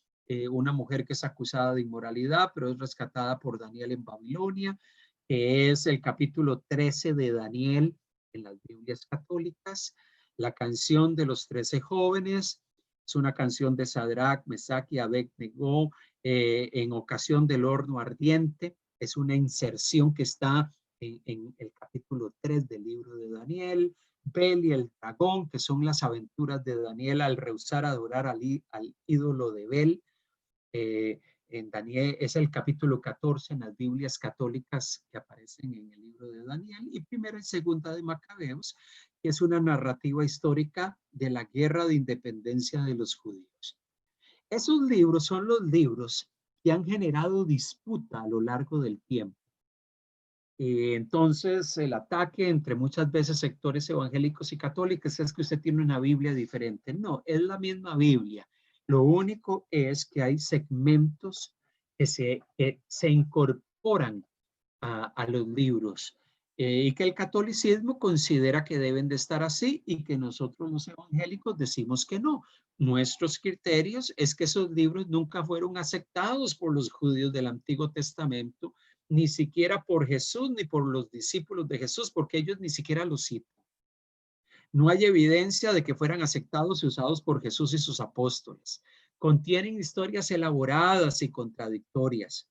una mujer que es acusada de inmoralidad, pero es rescatada por Daniel en Babilonia, que es el capítulo 13 de Daniel en las Biblias católicas. La canción de los 13 jóvenes es una canción de Sadrach, Mesach y Abed-Nego, en ocasión del horno ardiente. Es una inserción que está en el capítulo 3 del libro de Daniel. Bel y el dragón, que son las aventuras de Daniel al rehusar adorar al ídolo de Bel. En Daniel es el capítulo 14 en las Biblias católicas que aparecen en el libro de Daniel, y primera y segunda de Macabeos, que es una narrativa histórica de la guerra de independencia de los judíos. Esos libros son los libros que han generado disputa a lo largo del tiempo. Entonces, el ataque entre muchas veces sectores evangélicos y católicos es que usted tiene una Biblia diferente. No, es la misma Biblia. Lo único es que hay segmentos que se incorporan a los libros, y que el catolicismo considera que deben de estar así y que nosotros los evangélicos decimos que no. Nuestros criterios es que esos libros nunca fueron aceptados por los judíos del Antiguo Testamento, ni siquiera por Jesús ni por los discípulos de Jesús, porque ellos ni siquiera los citan. No hay evidencia de que fueran aceptados y usados por Jesús y sus apóstoles. Contienen historias elaboradas y contradictorias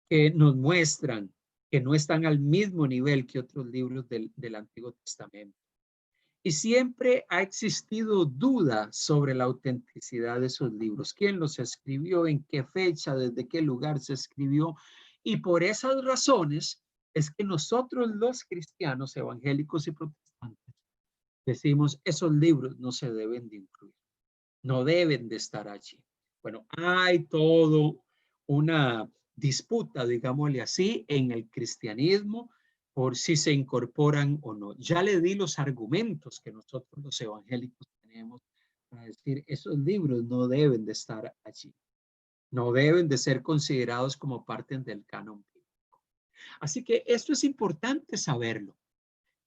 que nos muestran que no están al mismo nivel que otros libros del Antiguo Testamento. Y siempre ha existido duda sobre la autenticidad de esos libros. ¿Quién los escribió? ¿En qué fecha? ¿Desde qué lugar se escribió? Y por esas razones es que nosotros los cristianos evangélicos y protestantes decimos esos libros no se deben de incluir, no deben de estar allí. Bueno, hay todo una disputa, digámosle así, en el cristianismo por si se incorporan o no. Ya le di los argumentos que nosotros los evangélicos tenemos para decir esos libros no deben de estar allí. No deben de ser considerados como parte del canon bíblico. Así que esto es importante saberlo.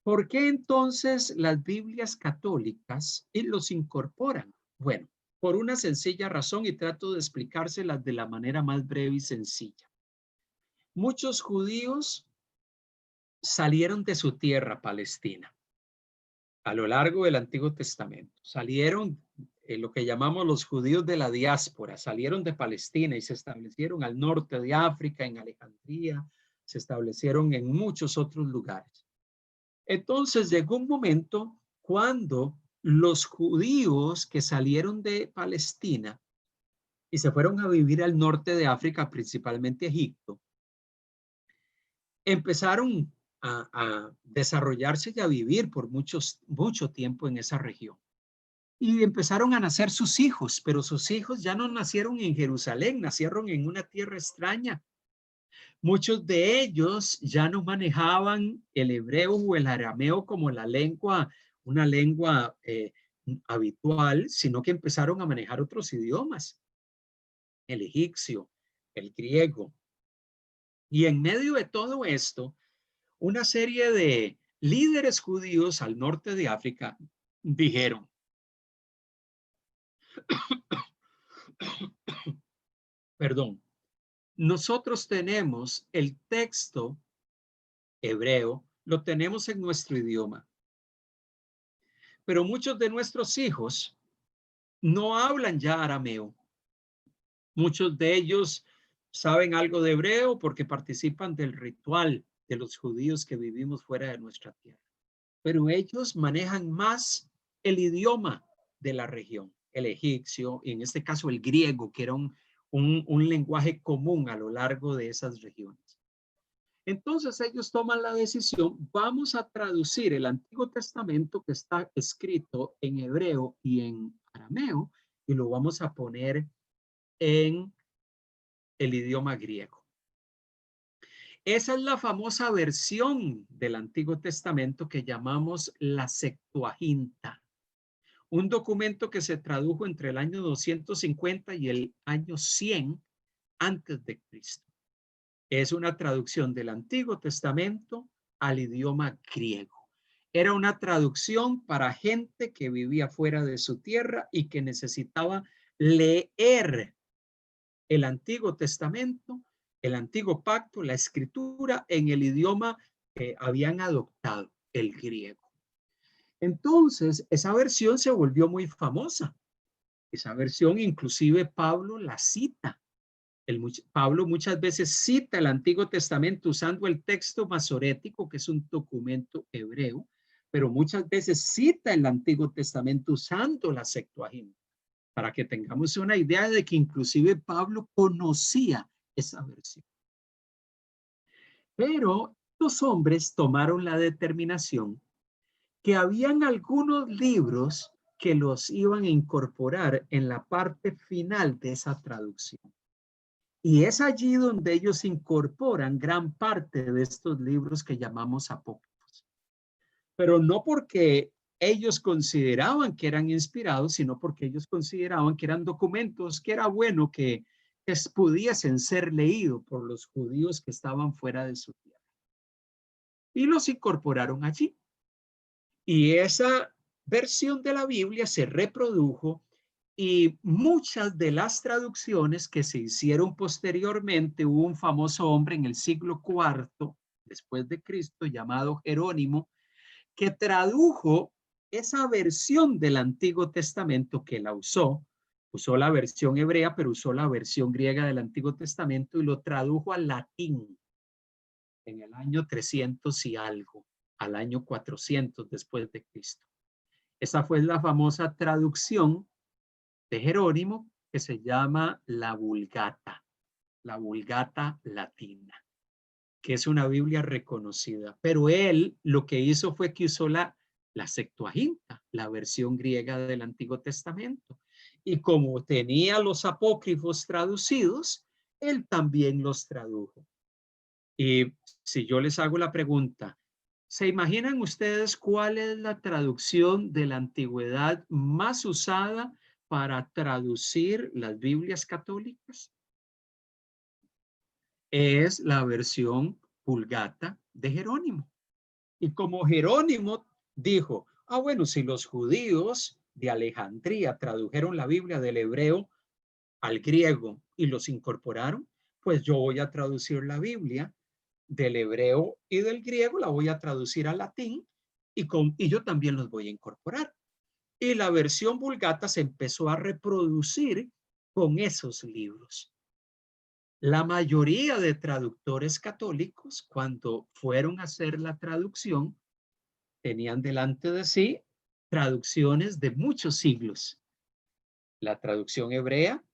¿Por qué entonces las Biblias católicas los incorporan? Bueno, por una sencilla razón, y trato de explicárselas de la manera más breve y sencilla. Muchos judíos salieron de su tierra, Palestina, a lo largo del Antiguo Testamento. Salieron, lo que llamamos los judíos de la diáspora, salieron de Palestina y se establecieron al norte de África, en Alejandría, se establecieron en muchos otros lugares. Entonces llegó un momento cuando los judíos que salieron de Palestina y se fueron a vivir al norte de África, principalmente Egipto, empezaron a desarrollarse y a vivir por mucho tiempo en esa región. Y empezaron a nacer sus hijos, pero sus hijos ya no nacieron en Jerusalén, nacieron en una tierra extraña. Muchos de ellos ya no manejaban el hebreo o el arameo como la lengua, una lengua habitual, sino que empezaron a manejar otros idiomas, el egipcio, el griego. Y en medio de todo esto, una serie de líderes judíos al norte de África dijeron, perdón, nosotros tenemos el texto hebreo, lo tenemos en nuestro idioma, pero muchos de nuestros hijos no hablan ya arameo. Muchos de ellos saben algo de hebreo porque participan del ritual de los judíos que vivimos fuera de nuestra tierra. Pero ellos manejan más el idioma de la región, el egipcio, y en este caso el griego, que era un lenguaje común a lo largo de esas regiones. Entonces ellos toman la decisión, vamos a traducir el Antiguo Testamento que está escrito en hebreo y en arameo, y lo vamos a poner en el idioma griego. Esa es la famosa versión del Antiguo Testamento que llamamos la Septuaginta, un documento que se tradujo entre el año 250 y el año 100 antes de Cristo. Es una traducción del Antiguo Testamento al idioma griego. Era una traducción para gente que vivía fuera de su tierra y que necesitaba leer el Antiguo Testamento, el Antiguo Pacto, la Escritura en el idioma que habían adoptado, el griego. Entonces, esa versión se volvió muy famosa. Esa versión inclusive Pablo la cita. Pablo muchas veces cita el Antiguo Testamento usando el texto masorético, que es un documento hebreo, pero muchas veces cita el Antiguo Testamento usando la Septuaginta, para que tengamos una idea de que inclusive Pablo conocía esa versión. Pero los hombres tomaron la determinación que habían algunos libros que los iban a incorporar en la parte final de esa traducción. Y es allí donde ellos incorporan gran parte de estos libros que llamamos apócrifos. Pero no porque ellos consideraban que eran inspirados, sino porque ellos consideraban que eran documentos que era bueno que pudiesen ser leídos por los judíos que estaban fuera de su tierra. Y los incorporaron allí. Y esa versión de la Biblia se reprodujo y muchas de las traducciones que se hicieron posteriormente, hubo un famoso hombre en el siglo IV después de Cristo llamado Jerónimo, que tradujo esa versión del Antiguo Testamento, que la usó la versión hebrea, pero usó la versión griega del Antiguo Testamento y lo tradujo al latín en el año 300 y algo, al año 400 después de Cristo. Esa fue la famosa traducción de Jerónimo, que se llama la Vulgata latina, que es una Biblia reconocida. Pero él lo que hizo fue que usó la Septuaginta, la versión griega del Antiguo Testamento. Y como tenía los apócrifos traducidos, él también los tradujo. Y si yo les hago la pregunta, ¿se imaginan ustedes cuál es la traducción de la antigüedad más usada para traducir las Biblias católicas? Es la versión Vulgata de Jerónimo. Y como Jerónimo dijo, bueno, si los judíos de Alejandría tradujeron la Biblia del hebreo al griego y los incorporaron, pues yo voy a traducir la Biblia del hebreo y del griego, la voy a traducir al latín y yo también los voy a incorporar. Y la versión Vulgata se empezó a reproducir con esos libros. La mayoría de traductores católicos, cuando fueron a hacer la traducción, tenían delante de sí traducciones de muchos siglos. La traducción hebrea,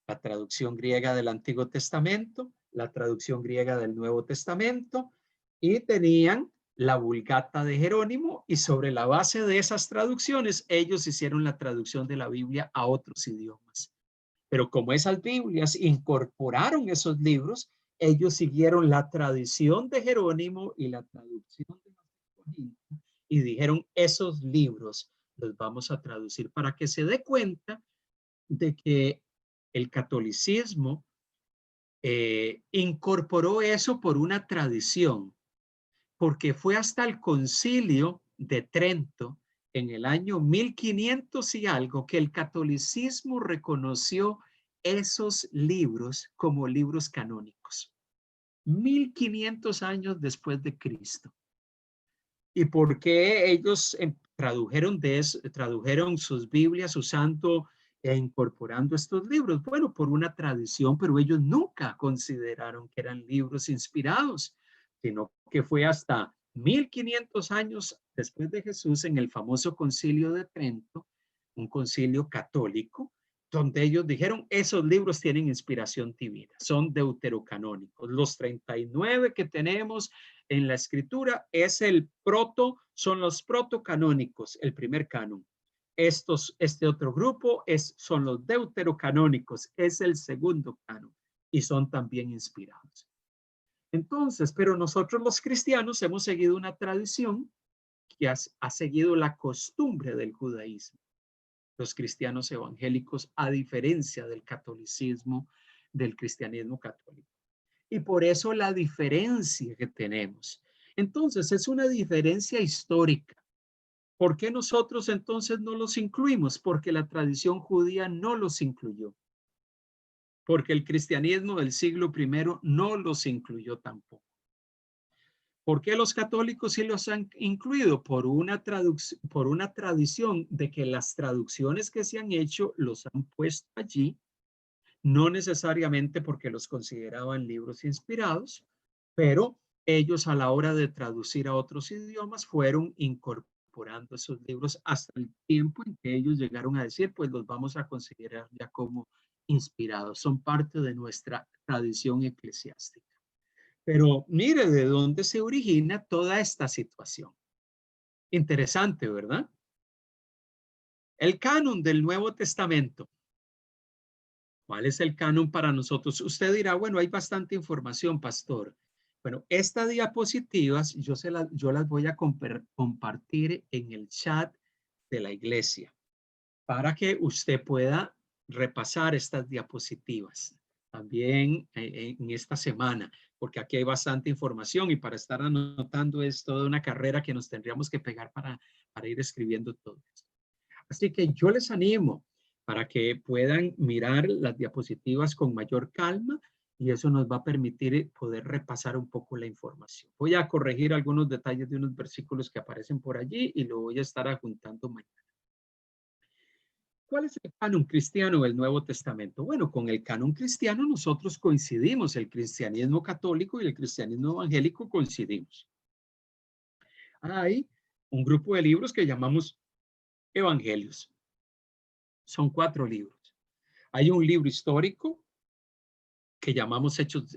la traducción griega del Antiguo Testamento, la traducción griega del Nuevo Testamento, y tenían la Vulgata de Jerónimo, y sobre la base de esas traducciones, ellos hicieron la traducción de la Biblia a otros idiomas. Pero como esas Biblias incorporaron esos libros, ellos siguieron la tradición de Jerónimo y la traducción de la Septuaginta y dijeron, esos libros los vamos a traducir para que se dé cuenta de que el catolicismo incorporó eso por una tradición, porque fue hasta el concilio de Trento en el año 1500 y algo que el catolicismo reconoció esos libros como libros canónicos. 1500 años después de Cristo. ¿Y por qué ellos tradujeron sus Biblias usando e incorporando estos libros? Bueno, por una tradición, pero ellos nunca consideraron que eran libros inspirados, sino que fue hasta 1500 años después de Jesús en el famoso concilio de Trento, un concilio católico, donde ellos dijeron, esos libros tienen inspiración divina, son deuterocanónicos. Los 39 que tenemos en la escritura son los protocanónicos, el primer canon. Este otro grupo son los deuterocanónicos, es el segundo canon y son también inspirados. Entonces, pero nosotros los cristianos hemos seguido una tradición que ha seguido la costumbre del judaísmo. Los cristianos evangélicos, a diferencia del catolicismo, del cristianismo católico. Y por eso la diferencia que tenemos. Entonces, es una diferencia histórica. ¿Por qué nosotros entonces no los incluimos? Porque la tradición judía no los incluyó. Porque el cristianismo del siglo I no los incluyó tampoco. ¿Por qué los católicos sí los han incluido? Por una tradición de que las traducciones que se han hecho los han puesto allí, no necesariamente porque los consideraban libros inspirados, pero ellos a la hora de traducir a otros idiomas fueron incorporando esos libros hasta el tiempo en que ellos llegaron a decir, pues los vamos a considerar ya como inspirados, son parte de nuestra tradición eclesiástica. Pero mire de dónde se origina toda esta situación. Interesante, ¿verdad? El canon del Nuevo Testamento. ¿Cuál es el canon para nosotros? Usted dirá, bueno, hay bastante información, pastor. Bueno, estas diapositivas yo las voy a compartir en el chat de la iglesia para que usted pueda repasar estas diapositivas también en esta semana, porque aquí hay bastante información y para estar anotando es toda una carrera que nos tendríamos que pegar para ir escribiendo todo esto. Así que yo les animo para que puedan mirar las diapositivas con mayor calma y eso nos va a permitir poder repasar un poco la información. Voy a corregir algunos detalles de unos versículos que aparecen por allí y lo voy a estar adjuntando mañana. ¿Cuál es el canon cristiano del Nuevo Testamento? Bueno, con el canon cristiano nosotros coincidimos, el cristianismo católico y el cristianismo evangélico coincidimos. Hay un grupo de libros que llamamos evangelios. Son 4 libros. Hay un libro histórico que llamamos Hechos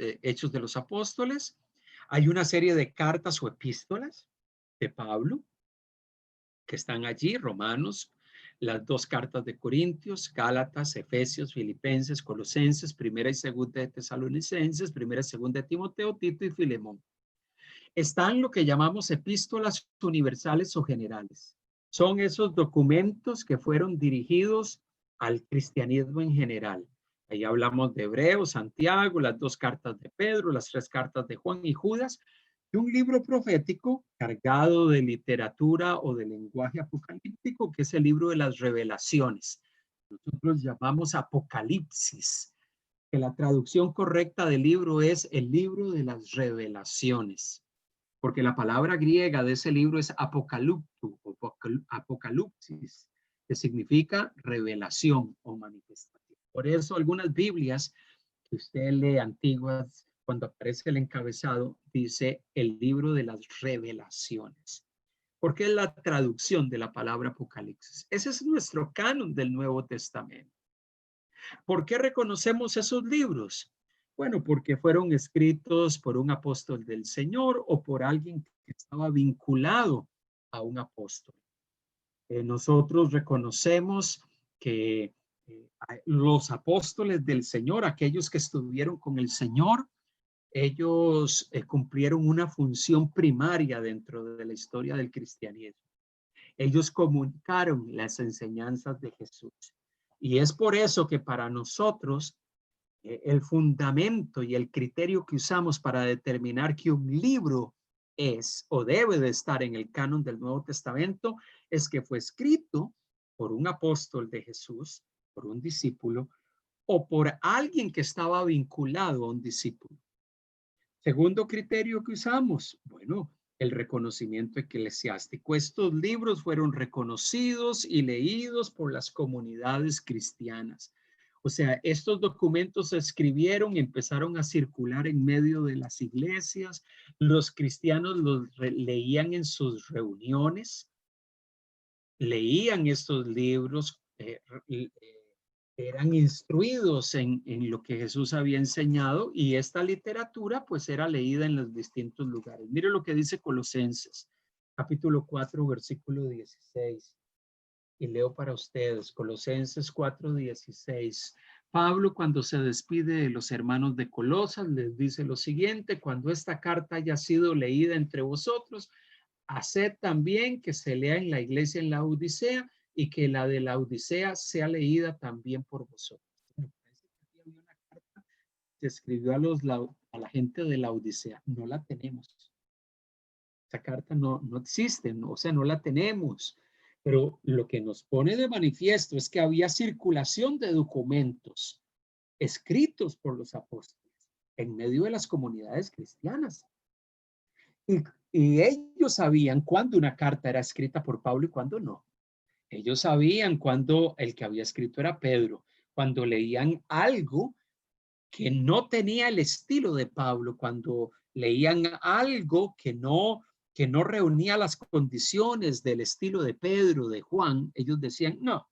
de los Apóstoles. Hay una serie de cartas o epístolas de Pablo que están allí, Romanos, las 2 cartas de Corintios, Gálatas, Efesios, Filipenses, Colosenses, primera y segunda de Tesalonicenses, primera y segunda de Timoteo, Tito y Filemón. Están lo que llamamos epístolas universales o generales. Son esos documentos que fueron dirigidos al cristianismo en general. Ahí hablamos de Hebreos, Santiago, las 2 cartas de Pedro, las 3 cartas de Juan y Judas, y un libro profético cargado de literatura o de lenguaje apocalíptico, que es el libro de las revelaciones. Nosotros llamamos Apocalipsis, que la traducción correcta del libro es el libro de las revelaciones, porque la palabra griega de ese libro es apocalypto o apocalipsis, que significa revelación o manifestación. Por eso algunas Biblias que usted lee antiguas, cuando aparece el encabezado, dice el libro de las revelaciones, porque es la traducción de la palabra Apocalipsis. Ese es nuestro canon del Nuevo Testamento. ¿Por qué reconocemos esos libros? Bueno, porque fueron escritos por un apóstol del Señor o por alguien que estaba vinculado a un apóstol. Nosotros reconocemos que los apóstoles del Señor, aquellos que estuvieron con el Señor, ellos cumplieron una función primaria dentro de la historia del cristianismo. Ellos comunicaron las enseñanzas de Jesús. Y es por eso que para nosotros el fundamento y el criterio que usamos para determinar que un libro es o debe de estar en el canon del Nuevo Testamento es que fue escrito por un apóstol de Jesús, por un discípulo o por alguien que estaba vinculado a un discípulo. Segundo criterio que usamos, bueno, el reconocimiento eclesiástico. Estos libros fueron reconocidos y leídos por las comunidades cristianas. O sea, estos documentos se escribieron, empezaron a circular en medio de las iglesias. Los cristianos los leían en sus reuniones, leían estos libros, eran instruidos en lo que Jesús había enseñado, y esta literatura pues era leída en los distintos lugares. Mire lo que dice Colosenses, capítulo 4, versículo 16. Y leo para ustedes, Colosenses 4:16. Pablo, cuando se despide de los hermanos de Colosas, les dice lo siguiente: cuando esta carta haya sido leída entre vosotros, haced también que se lea en la iglesia en la Odisea, y que la de la Odisea sea leída también por vosotros. Bueno, parece que aquí había una carta que se escribió a la gente de la Odisea. No la tenemos. Esa carta no existe, no, o sea, no la tenemos. Pero lo que nos pone de manifiesto es que había circulación de documentos escritos por los apóstoles en medio de las comunidades cristianas. Y ellos sabían cuándo una carta era escrita por Pablo y cuándo no. Ellos sabían cuándo el que había escrito era Pedro, cuando leían algo que no tenía el estilo de Pablo, cuando leían algo que no reunía las condiciones del estilo de Pedro, de Juan. Ellos decían, no,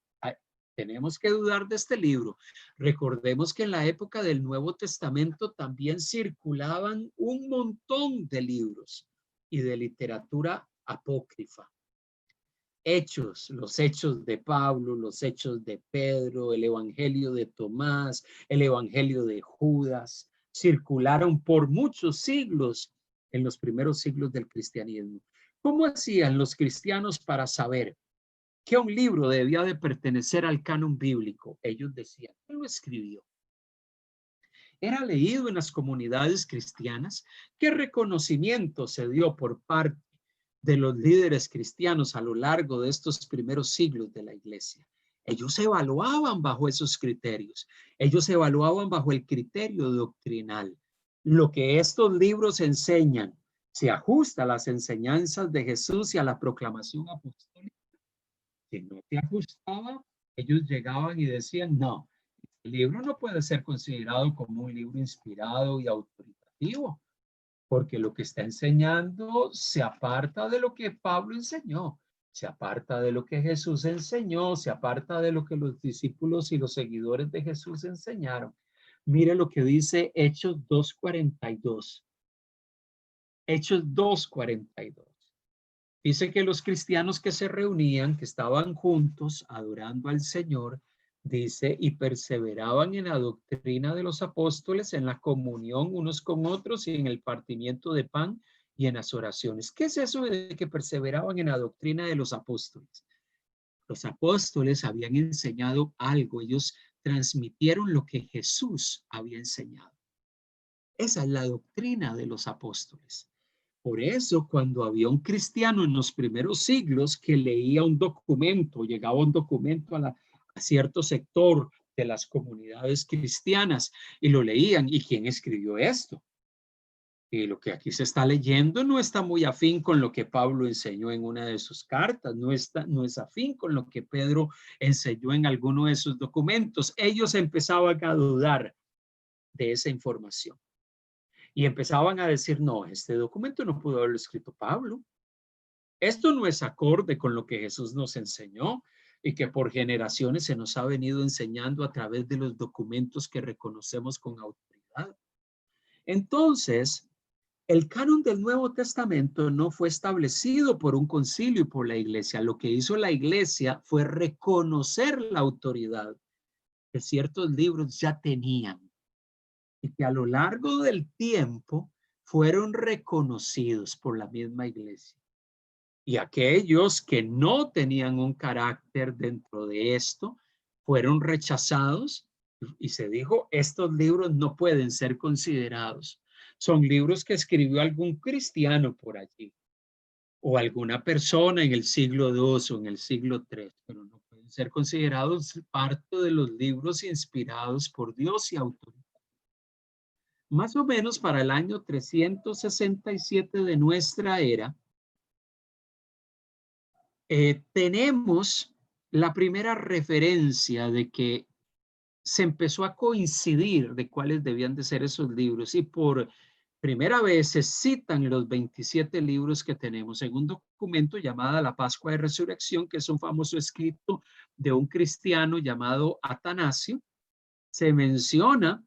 tenemos que dudar de este libro. Recordemos que en la época del Nuevo Testamento también circulaban un montón de libros y de literatura apócrifa. Hechos, los hechos de Pablo, los hechos de Pedro, el evangelio de Tomás, el evangelio de Judas, circularon por muchos siglos en los primeros siglos del cristianismo. ¿Cómo hacían los cristianos para saber que un libro debía de pertenecer al canon bíblico? Ellos decían, ¿quién lo escribió? Era leído en las comunidades cristianas. ¿Qué reconocimiento se dio por parte de los líderes cristianos a lo largo de estos primeros siglos de la iglesia? Ellos evaluaban bajo esos criterios. Ellos evaluaban bajo el criterio doctrinal. Lo que estos libros enseñan se ajusta a las enseñanzas de Jesús y a la proclamación apostólica. Si no se ajustaba, ellos llegaban y decían, no, el libro no puede ser considerado como un libro inspirado y autoritativo, porque lo que está enseñando se aparta de lo que Pablo enseñó, se aparta de lo que Jesús enseñó, se aparta de lo que los discípulos y los seguidores de Jesús enseñaron. Mire lo que dice Hechos 2:42. Hechos 2:42. Dice que los cristianos que se reunían, que estaban juntos adorando al Señor, dice, y perseveraban en la doctrina de los apóstoles, en la comunión unos con otros y en el partimiento de pan y en las oraciones. ¿Qué es eso de que perseveraban en la doctrina de los apóstoles? Los apóstoles habían enseñado algo, ellos transmitieron lo que Jesús había enseñado. Esa es la doctrina de los apóstoles. Por eso, cuando había un cristiano en los primeros siglos que leía un documento, llegaba un documento a cierto sector de las comunidades cristianas y lo leían, ¿y quién escribió esto? Y lo que aquí se está leyendo no está muy afín con lo que Pablo enseñó en una de sus cartas, no es afín con lo que Pedro enseñó en alguno de sus documentos. Ellos empezaban a dudar de esa información. Y empezaban a decir, no, este documento no pudo haberlo escrito Pablo. Esto no es acorde con lo que Jesús nos enseñó y que por generaciones se nos ha venido enseñando a través de los documentos que reconocemos con autoridad. Entonces, el canon del Nuevo Testamento no fue establecido por un concilio y por la iglesia. Lo que hizo la iglesia fue reconocer la autoridad que ciertos libros ya tenían y que a lo largo del tiempo fueron reconocidos por la misma iglesia. Y aquellos que no tenían un carácter dentro de esto fueron rechazados y se dijo, estos libros no pueden ser considerados. Son libros que escribió algún cristiano por allí o alguna persona en el siglo II o en el siglo III, pero no pueden ser considerados parte de los libros inspirados por Dios y autoridad. Más o menos para el año 367 de nuestra era, tenemos la primera referencia de que se empezó a coincidir de cuáles debían de ser esos libros y por primera vez se citan los 27 libros que tenemos en un documento llamado La Pascua de Resurrección, que es un famoso escrito de un cristiano llamado Atanasio. Se menciona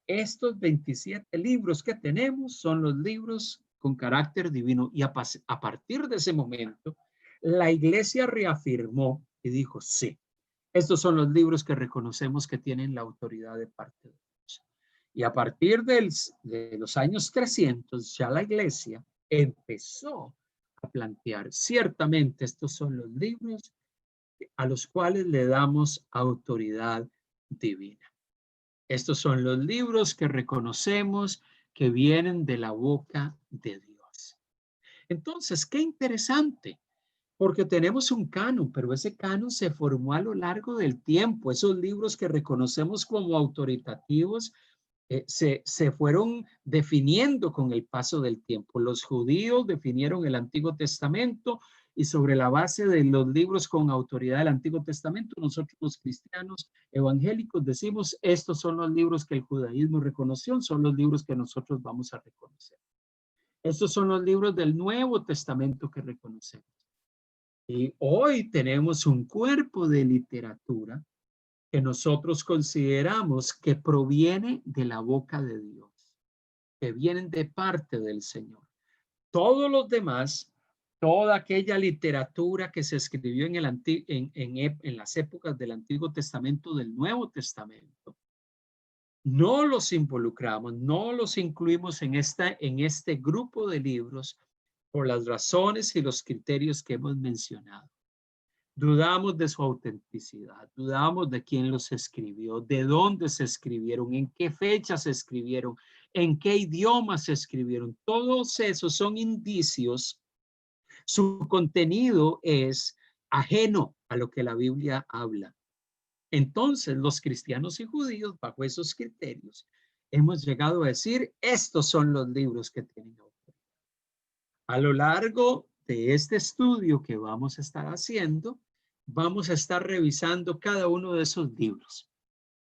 estos 27 libros que tenemos son los libros con carácter divino y a partir de ese momento la iglesia reafirmó y dijo, sí, estos son los libros que reconocemos que tienen la autoridad de parte de Dios. Y a partir de los años 300 ya la iglesia empezó a plantear, ciertamente estos son los libros a los cuales le damos autoridad divina. Estos son los libros que reconocemos que vienen de la boca de Dios. Entonces, qué interesante, porque tenemos un canon, pero ese canon se formó a lo largo del tiempo. Esos libros que reconocemos como autoritativos se fueron definiendo con el paso del tiempo. Los judíos definieron el Antiguo Testamento y sobre la base de los libros con autoridad del Antiguo Testamento, nosotros los cristianos evangélicos decimos, estos son los libros que el judaísmo reconoció, son los libros que nosotros vamos a reconocer. Estos son los libros del Nuevo Testamento que reconocemos. Y hoy tenemos un cuerpo de literatura que nosotros consideramos que proviene de la boca de Dios, que vienen de parte del Señor. Todos los demás, toda aquella literatura que se escribió en las épocas del Antiguo Testamento, del Nuevo Testamento, no los involucramos, no los incluimos en este grupo de libros por las razones y los criterios que hemos mencionado. Dudamos de su autenticidad, dudamos de quién los escribió, de dónde se escribieron, en qué fecha se escribieron, en qué idioma se escribieron. Todos esos son indicios. Su contenido es ajeno a lo que la Biblia habla. Entonces, los cristianos y judíos, bajo esos criterios, hemos llegado a decir, estos son los libros que tienen autoridad. A lo largo de este estudio que vamos a estar haciendo, vamos a estar revisando cada uno de esos libros,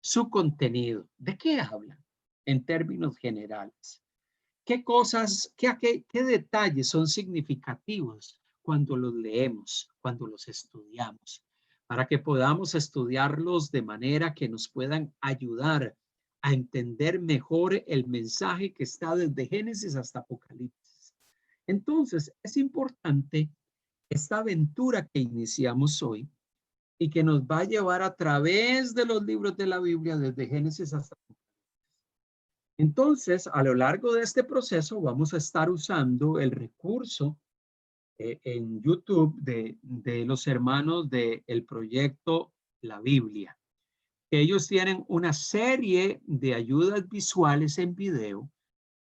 su contenido, ¿de qué hablan? En términos generales. ¿Qué cosas, qué detalles son significativos cuando los leemos, cuando los estudiamos? Para que podamos estudiarlos de manera que nos puedan ayudar a entender mejor el mensaje que está desde Génesis hasta Apocalipsis. Entonces, es importante esta aventura que iniciamos hoy y que nos va a llevar a través de los libros de la Biblia, desde Génesis hasta Apocalipsis. Entonces, a lo largo de este proceso vamos a estar usando el recurso en YouTube de los hermanos del proyecto La Biblia. Ellos tienen una serie de ayudas visuales en video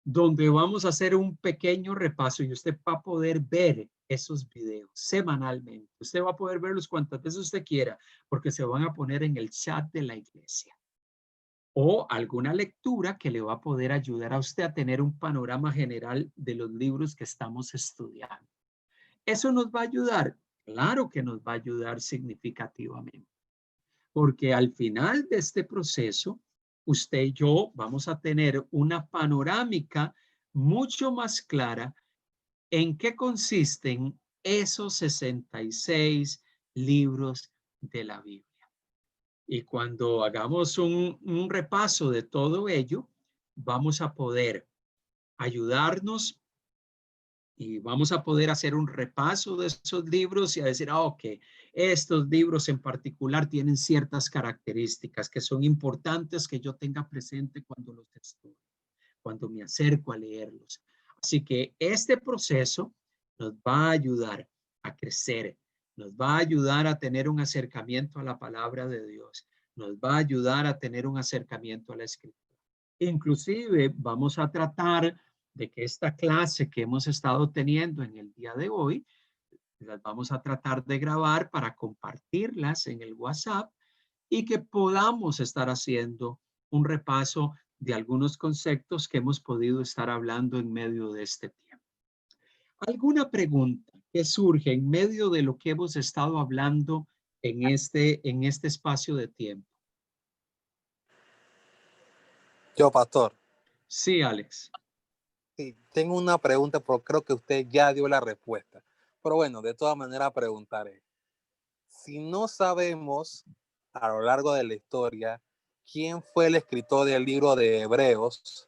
donde vamos a hacer un pequeño repaso y usted va a poder ver esos videos semanalmente. Usted va a poder verlos cuantas veces usted quiera porque se van a poner en el chat de la iglesia. O alguna lectura que le va a poder ayudar a usted a tener un panorama general de los libros que estamos estudiando. ¿Eso nos va a ayudar? Claro que nos va a ayudar significativamente, porque al final de este proceso, usted y yo vamos a tener una panorámica mucho más clara en qué consisten esos 66 libros de la Biblia. Y cuando hagamos un repaso de todo ello, vamos a poder ayudarnos y vamos a poder hacer un repaso de esos libros y a decir, ok, estos libros en particular tienen ciertas características que son importantes que yo tenga presente cuando los estudio, cuando me acerco a leerlos. Así que este proceso nos va a ayudar a crecer, nos va a ayudar a tener un acercamiento a la palabra de Dios, nos va a ayudar a tener un acercamiento a la escritura. Inclusive vamos a tratar de que esta clase que hemos estado teniendo en el día de hoy, las vamos a tratar de grabar para compartirlas en el WhatsApp y que podamos estar haciendo un repaso de algunos conceptos que hemos podido estar hablando en medio de este tiempo. ¿Alguna pregunta que surge en medio de lo que hemos estado hablando en este espacio de tiempo? Yo, pastor. Sí, Alex. Sí, tengo una pregunta, pero creo que usted ya dio la respuesta. Pero bueno, de todas maneras preguntaré. Si no sabemos a lo largo de la historia quién fue el escritor del libro de Hebreos,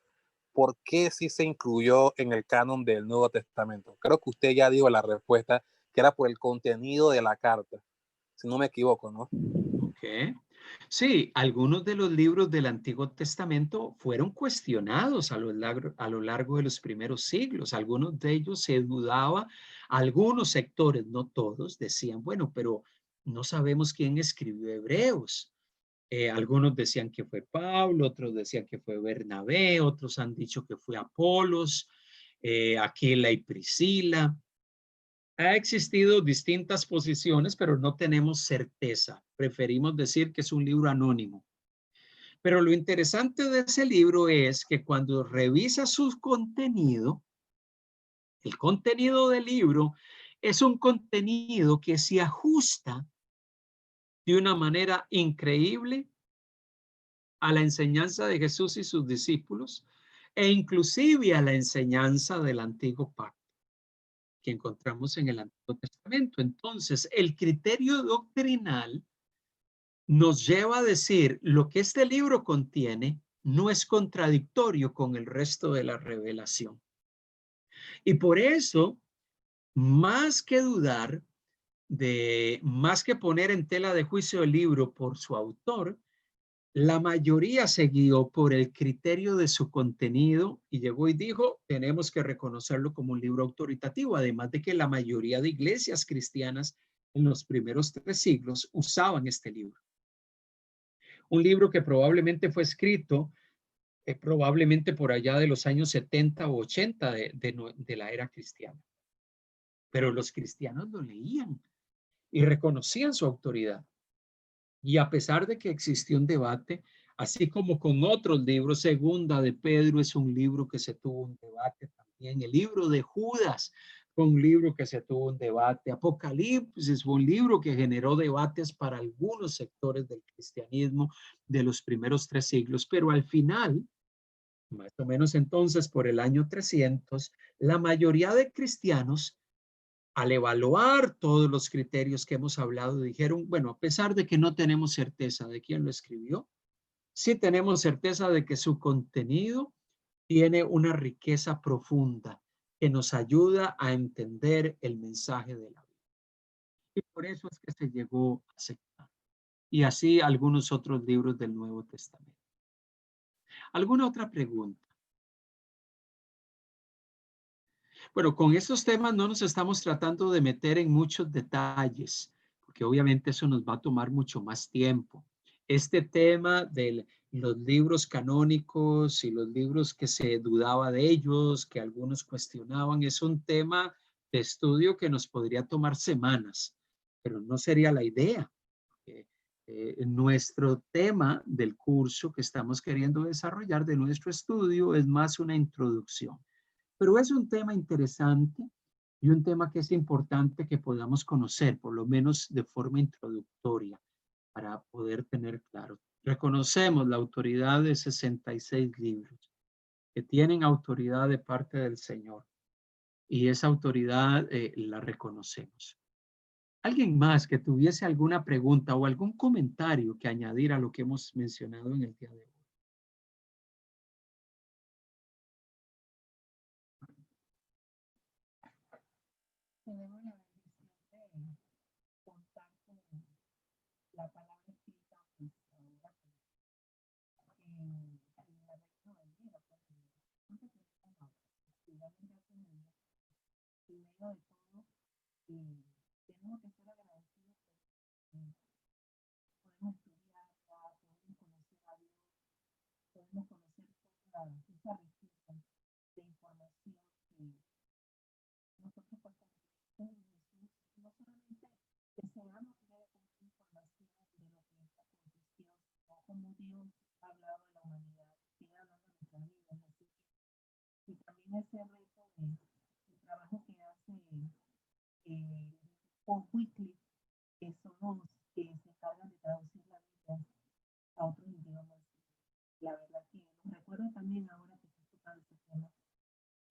¿por qué sí se incluyó en el canon del Nuevo Testamento? Creo que usted ya dio la respuesta, que era por el contenido de la carta, si no me equivoco, ¿no? Ok. Sí, algunos de los libros del Antiguo Testamento fueron cuestionados a lo largo de los primeros siglos. Algunos de ellos se dudaba, algunos sectores, no todos, decían, bueno, pero no sabemos quién escribió Hebreos. Algunos decían que fue Pablo, otros decían que fue Bernabé, otros han dicho que fue Apolos, Aquila y Priscila. Ha existido distintas posiciones, pero no tenemos certeza. Preferimos decir que es un libro anónimo. Pero lo interesante de ese libro es que cuando revisa su contenido, el contenido del libro es un contenido que se ajusta de una manera increíble a la enseñanza de Jesús y sus discípulos e inclusive a la enseñanza del antiguo pacto que encontramos en el Antiguo Testamento. Entonces, el criterio doctrinal nos lleva a decir lo que este libro contiene no es contradictorio con el resto de la revelación. Y por eso, más que dudar, más que poner en tela de juicio el libro por su autor, la mayoría se guió por el criterio de su contenido y llegó y dijo, tenemos que reconocerlo como un libro autoritativo, además de que la mayoría de iglesias cristianas en los primeros 3 siglos usaban este libro. Un libro que probablemente fue escrito probablemente por allá de los años 70 o 80 de la era cristiana. Pero los cristianos lo leían y reconocían su autoridad. Y a pesar de que existió un debate, así como con otros libros, Segunda de Pedro es un libro que se tuvo un debate también, el libro de Judas fue un libro que se tuvo un debate, Apocalipsis fue un libro que generó debates para algunos sectores del cristianismo de los primeros 3 siglos, pero al final, más o menos entonces por el año 300, la mayoría de cristianos al evaluar todos los criterios que hemos hablado, dijeron, bueno, a pesar de que no tenemos certeza de quién lo escribió, sí tenemos certeza de que su contenido tiene una riqueza profunda que nos ayuda a entender el mensaje de la Biblia. Y por eso es que se llegó a aceptar. Y así algunos otros libros del Nuevo Testamento. ¿Alguna otra pregunta? Bueno, con estos temas no nos estamos tratando de meter en muchos detalles, porque obviamente eso nos va a tomar mucho más tiempo. Este tema de los libros canónicos y los libros que se dudaba de ellos, que algunos cuestionaban, es un tema de estudio que nos podría tomar semanas, pero no sería la idea. Nuestro tema del curso que estamos queriendo desarrollar de nuestro estudio es más una introducción. Pero es un tema interesante y un tema que es importante que podamos conocer, por lo menos de forma introductoria, para poder tener claro. Reconocemos la autoridad de 66 libros que tienen autoridad de parte del Señor y esa autoridad la reconocemos. ¿Alguien más que tuviese alguna pregunta o algún comentario que añadir a lo que hemos mencionado en el día de hoy? Tenemos la bendición de contar con la palabra escrita en la reino del cielo, porque en medio de todo, tenemos que ser agradecidos porque podemos estudiar, podemos conocer a Dios, podemos conocer toda esa riqueza de información que nosotros pasamos. Jesús no solamente deseamos tener información de lo que está aconteciendo, sino como Dios ha hablado de la humanidad, sigue hablando de nuestras vidas. Así que, y también ese reto de trabajo que hace Paul Wycliffe, que son los que se encargan de traducir la Biblia a otros idiomas. La verdad que recuerdo también ahora que estoy tocando este tema,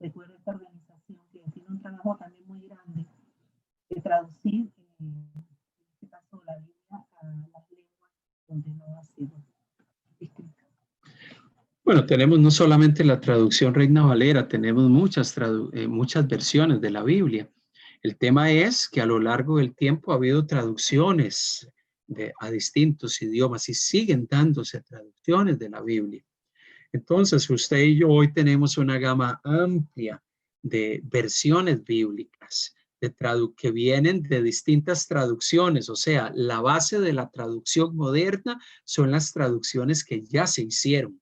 recuerdo esta organización que tiene un trabajo también muy grande de traducir, en este caso, la Biblia a las lenguas donde no ha sido escrita. Bueno, tenemos no solamente la traducción Reina Valera, tenemos muchas versiones de la Biblia. El tema es que a lo largo del tiempo ha habido traducciones a distintos idiomas y siguen dándose traducciones de la Biblia. Entonces, usted y yo hoy tenemos una gama amplia de versiones bíblicas que vienen de distintas traducciones. O sea, la base de la traducción moderna son las traducciones que ya se hicieron.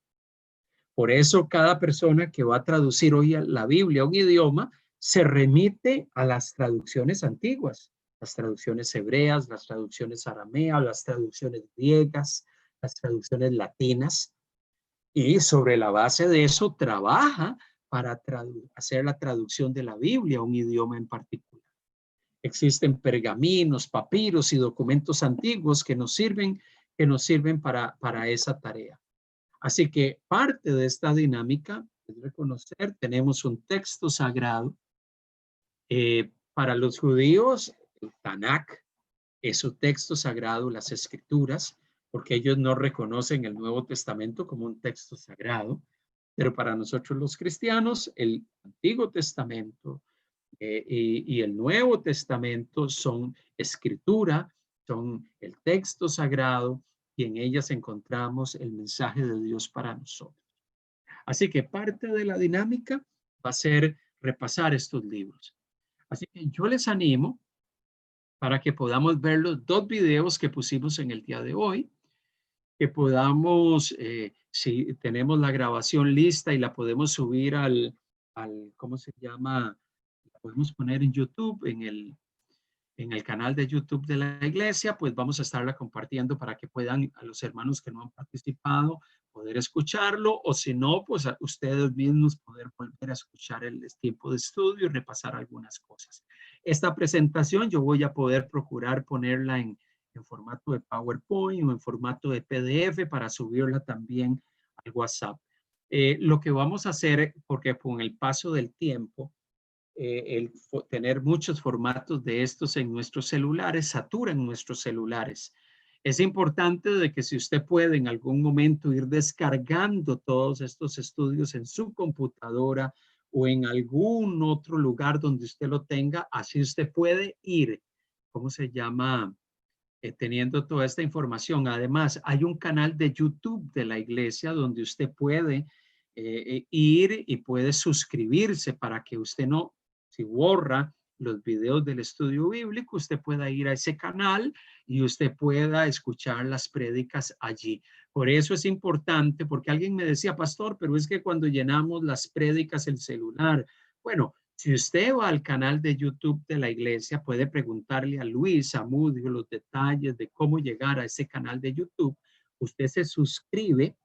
Por eso cada persona que va a traducir hoy la Biblia a un idioma se remite a las traducciones antiguas, las traducciones hebreas, las traducciones arameas, las traducciones griegas, las traducciones latinas. Y sobre la base de eso trabaja para hacer la traducción de la Biblia a un idioma en particular. Existen pergaminos, papiros y documentos antiguos que nos sirven para esa tarea. Así que parte de esta dinámica es reconocer, tenemos un texto sagrado. Para los judíos, el Tanakh es su texto sagrado, las Escrituras, porque ellos no reconocen el Nuevo Testamento como un texto sagrado, pero para nosotros los cristianos, el Antiguo Testamento y el Nuevo Testamento son escritura, son el texto sagrado y en ellas encontramos el mensaje de Dios para nosotros. Así que parte de la dinámica va a ser repasar estos libros. Así que yo les animo para que podamos ver los 2 videos que pusimos en el día de hoy, que podamos, si tenemos la grabación lista y la podemos subir al ¿cómo se llama? La podemos poner en YouTube, en el canal de YouTube de la iglesia, pues vamos a estarla compartiendo para que puedan a los hermanos que no han participado poder escucharlo, o si no, pues a ustedes mismos poder volver a escuchar el tiempo de estudio y repasar algunas cosas. Esta presentación yo voy a poder procurar ponerla en formato de PowerPoint o en formato de PDF para subirla también al WhatsApp. Lo que vamos a hacer, porque con el paso del tiempo, el tener muchos formatos de estos en nuestros celulares saturan nuestros celulares. Es importante de que si usted puede en algún momento ir descargando todos estos estudios en su computadora o en algún otro lugar donde usted lo tenga. Así usted puede ir, ¿cómo se llama? Teniendo toda esta información. Además, hay un canal de YouTube de la iglesia donde usted puede ir y puede suscribirse para que usted no, si borra los videos del estudio bíblico, usted pueda ir a ese canal y usted pueda escuchar las prédicas allí. Por eso es importante, porque alguien me decía, pastor, pero es que cuando llenamos las prédicas el celular, bueno, si usted va al canal de YouTube de la iglesia, puede preguntarle a Luis Amudio los detalles de cómo llegar a ese canal de YouTube. Usted se suscribe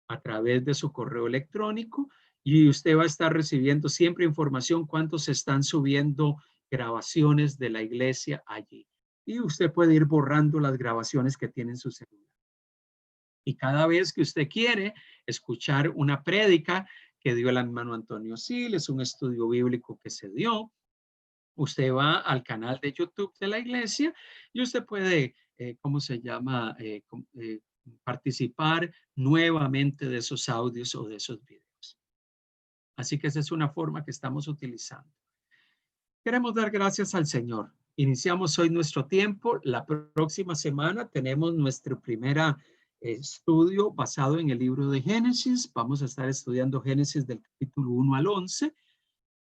a través de su correo electrónico y usted va a estar recibiendo siempre información cuántos están subiendo grabaciones de la iglesia allí. Y usted puede ir borrando las grabaciones que tiene en su celular. Y cada vez que usted quiere escuchar una prédica que dio el hermano Antonio Siles, un estudio bíblico que se dio, usted va al canal de YouTube de la iglesia y usted puede, ¿cómo se llama? Participar nuevamente de esos audios o de esos videos. Así que esa es una forma que estamos utilizando. Queremos dar gracias al Señor. Iniciamos hoy nuestro tiempo. La próxima semana tenemos nuestro primer estudio basado en el libro de Génesis. Vamos a estar estudiando Génesis del capítulo 1 al 11.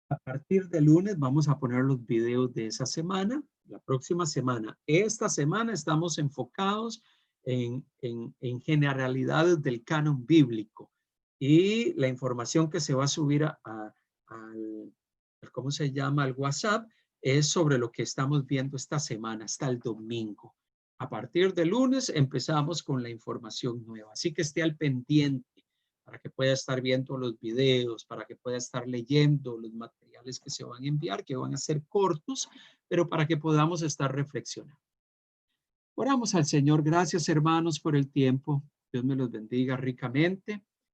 A partir del lunes vamos a poner los videos de esa semana. La próxima semana. Esta semana estamos enfocados en generalidades del canon bíblico. Y la información que se va a subir al ¿cómo se llama? Al WhatsApp, es sobre lo que estamos viendo esta semana, hasta el domingo. A partir del lunes empezamos con la información nueva. Así que esté al pendiente para que pueda estar viendo los videos, para que pueda estar leyendo los materiales que se van a enviar, que van a ser cortos, pero para que podamos estar reflexionando. Oramos al Señor. Gracias, hermanos, por el tiempo. Dios me los bendiga ricamente.